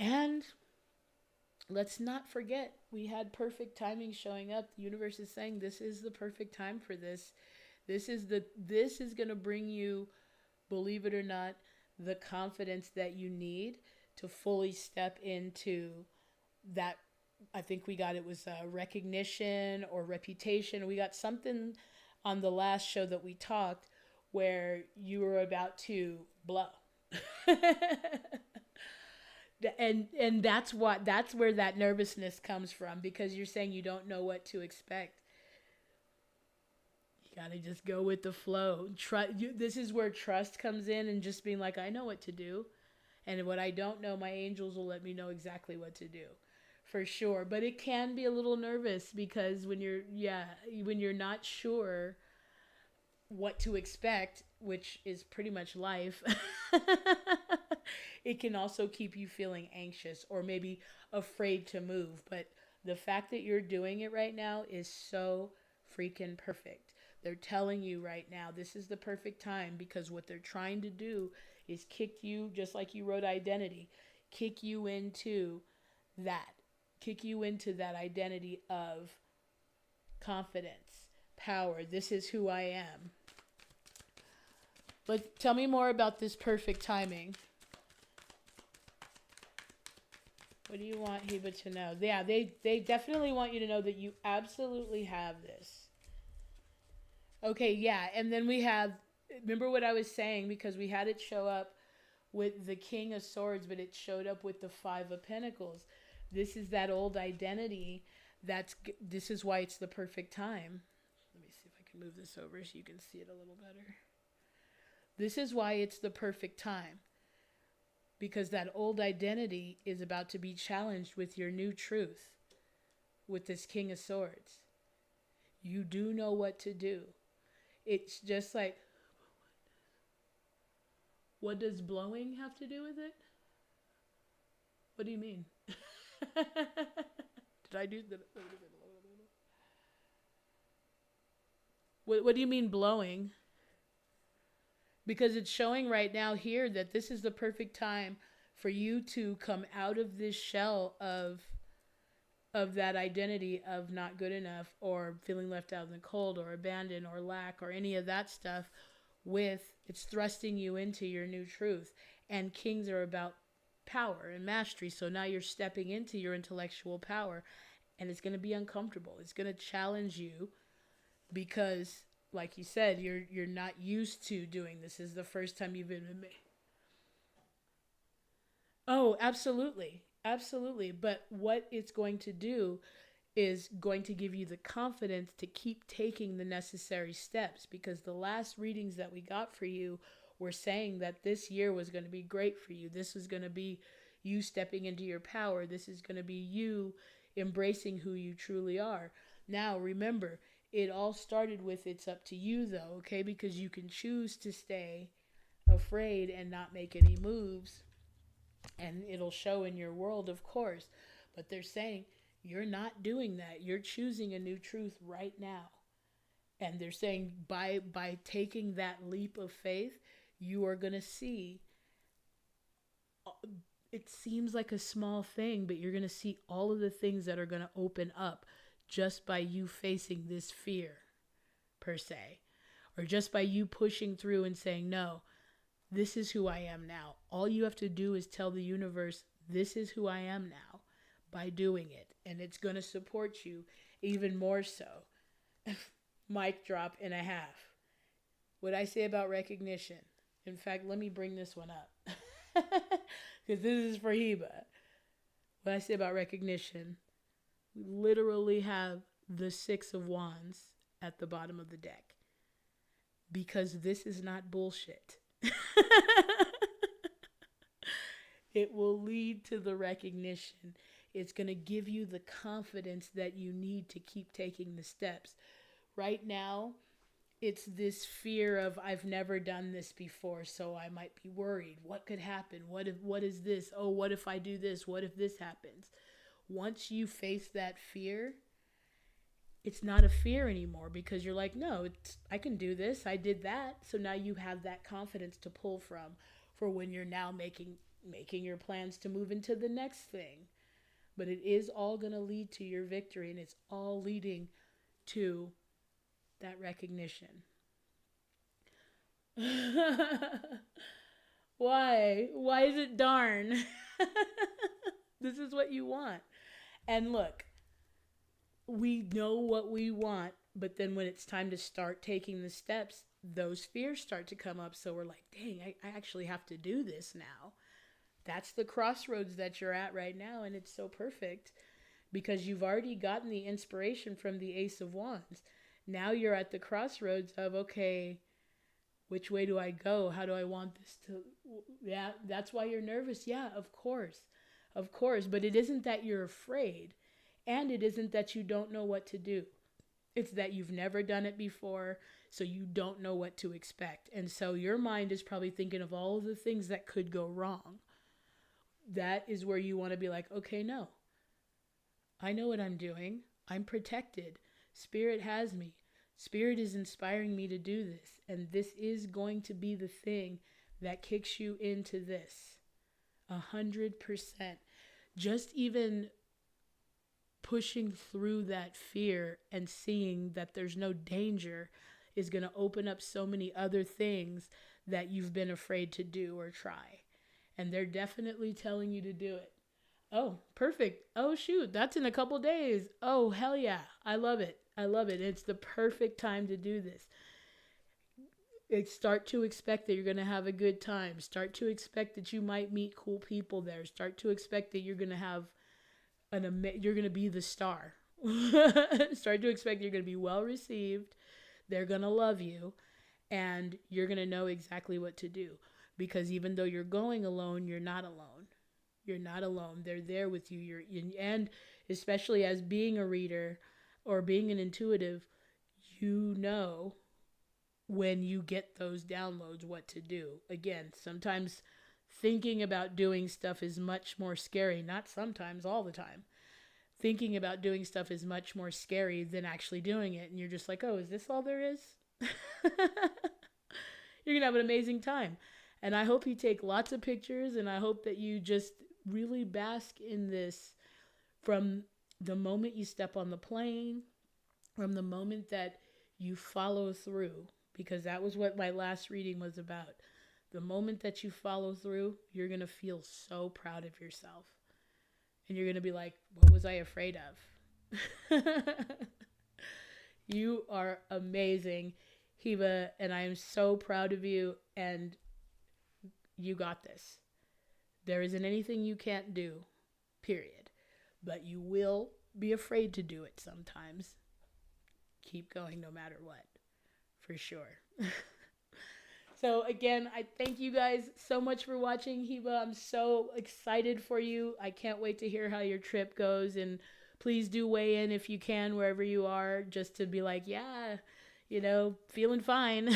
And let's not forget, we had perfect timing showing up. The universe is saying this is the perfect time for this. This is going to bring you, believe it or not, the confidence that you need to fully step into that. I think we got, it was recognition or reputation. We got something on the last show that we talked where you were about to blow. and that's where that nervousness comes from, because you're saying you don't know what to expect. You got to just go with the flow. This is where trust comes in, and just being like, I know what to do. And what I don't know, my angels will let me know exactly what to do. For sure. But it can be a little nervous, because when you're not sure what to expect, which is pretty much life, it can also keep you feeling anxious or maybe afraid to move. But the fact that you're doing it right now is so freaking perfect. They're telling you right now, this is the perfect time, because what they're trying to do is kick you, just like you wrote identity, kick you into that identity of confidence, power. This is who I am. But tell me more about this perfect timing. What do you want Heba to know? Yeah, they definitely want you to know that you absolutely have this. Okay, yeah, and then we have, remember what I was saying, because we had it show up with the King of Swords, but it showed up with the Five of Pentacles. This is that old identity. This is why it's the perfect time. Let me see if I can move this over so you can see it a little better. This is why it's the perfect time, because that old identity is about to be challenged with your new truth, with this King of Swords. You do know what to do. It's just like, what does blowing have to do with it? What do you mean? Did I do that? What do you mean blowing? Because it's showing right now here that this is the perfect time for you to come out of this shell of that identity of not good enough, or feeling left out in the cold, or abandoned, or lack, or any of that stuff. It's thrusting you into your new truth. And kings are about power and mastery. So now you're stepping into your intellectual power, and it's going to be uncomfortable. It's going to challenge you, because like you said, you're not used to doing this. This is the first time you've been with me. Oh, absolutely. Absolutely. But what it's going to do is going to give you the confidence to keep taking the necessary steps, because the last readings that we got for you were saying that this year was going to be great for you. This was going to be you stepping into your power. This is going to be you embracing who you truly are. Now, remember, it all started with it's up to you, though, okay? Because you can choose to stay afraid and not make any moves. And it'll show in your world, of course. But they're saying, you're not doing that. You're choosing a new truth right now. And they're saying by taking that leap of faith, you are going to see, it seems like a small thing, but you're going to see all of the things that are going to open up just by you facing this fear, per se. Or just by you pushing through and saying, no, this is who I am now. All you have to do is tell the universe, this is who I am now, by doing it. And it's going to support you even more so. Mic drop and a half. What I say about recognition. In fact, let me bring this one up. Because this is for Heba. What I say about recognition. We literally have the 6 of Wands at the bottom of the deck. Because this is not bullshit. It will lead to the recognition. It's going to give you the confidence that you need to keep taking the steps. Right now, it's this fear of, I've never done this before, so I might be worried. What could happen? What is this? Oh, what if I do this? What if this happens? Once you face that fear, it's not a fear anymore, because you're like, no, I can do this. I did that. So now you have that confidence to pull from for when you're now making your plans to move into the next thing. But it is all going to lead to your victory, and it's all leading to that recognition. Why? Why is it darn? This is what you want. And look, we know what we want, but then when it's time to start taking the steps, those fears start to come up. So we're like, dang, I actually have to do this now. That's the crossroads that you're at right now, and it's so perfect because you've already gotten the inspiration from the Ace of Wands. Now you're at the crossroads of, okay, which way do I go? How do I want this to... Yeah, that's why you're nervous. Yeah, of course. Of course. But it isn't that you're afraid, and it isn't that you don't know what to do. It's that you've never done it before, so you don't know what to expect. And so your mind is probably thinking of all of the things that could go wrong. That is where you want to be like, okay, no. I know what I'm doing. I'm protected. Spirit has me. Spirit is inspiring me to do this. And this is going to be the thing that kicks you into this. 100%. Just even pushing through that fear and seeing that there's no danger is going to open up so many other things that you've been afraid to do or try. And they're definitely telling you to do it. Oh, perfect. Oh, shoot. That's in a couple days. Oh, hell yeah. I love it. I love it. It's the perfect time to do this. Start to expect that you're going to have a good time. Start to expect that you might meet cool people there. Start to expect that you're going to have you're going to be the star. Start to expect you're going to be well received. They're going to love you. And you're going to know exactly what to do. Because even though you're going alone, you're not alone. You're not alone. They're there with you. And especially as being a reader or being an intuitive, you know when you get those downloads what to do. Again, sometimes thinking about doing stuff is much more scary. Not sometimes, all the time. Thinking about doing stuff is much more scary than actually doing it. And you're just like, oh, is this all there is? You're going to have an amazing time. And I hope you take lots of pictures, and I hope that you just really bask in this from the moment you step on the plane, from the moment that you follow through, because that was what my last reading was about. The moment that you follow through, you're going to feel so proud of yourself. And you're going to be like, what was I afraid of? You are amazing, Heba, and I am so proud of you, and you got this. There isn't anything you can't do, period. But you will be afraid to do it sometimes. Keep going no matter what, for sure. So again, I thank you guys so much for watching, Heba. I'm so excited for you. I can't wait to hear how your trip goes, and please do weigh in if you can, wherever you are, just to be like, yeah, feeling fine,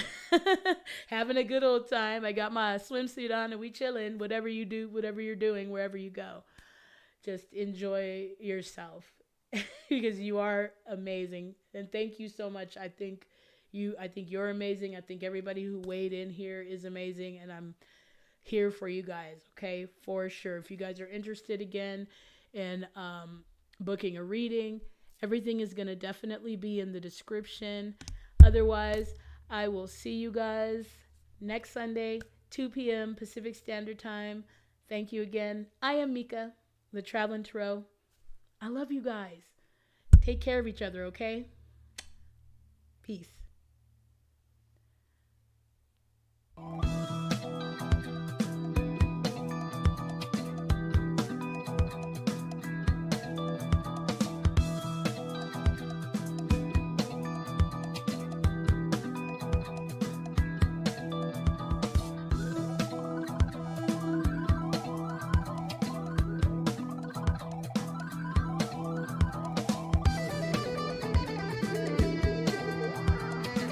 having a good old time. I got my swimsuit on and we chilling. Whatever you do, whatever you're doing, wherever you go, just enjoy yourself because you are amazing. And thank you so much. I think you're amazing. I think everybody who weighed in here is amazing, and I'm here for you guys. Okay, for sure. If you guys are interested again in booking a reading, everything is going to definitely be in the description. Otherwise, I will see you guys next Sunday, 2 p.m. Pacific Standard Time. Thank you again. I am Meeka, the Traveling Tarot. I love you guys. Take care of each other, okay? Peace.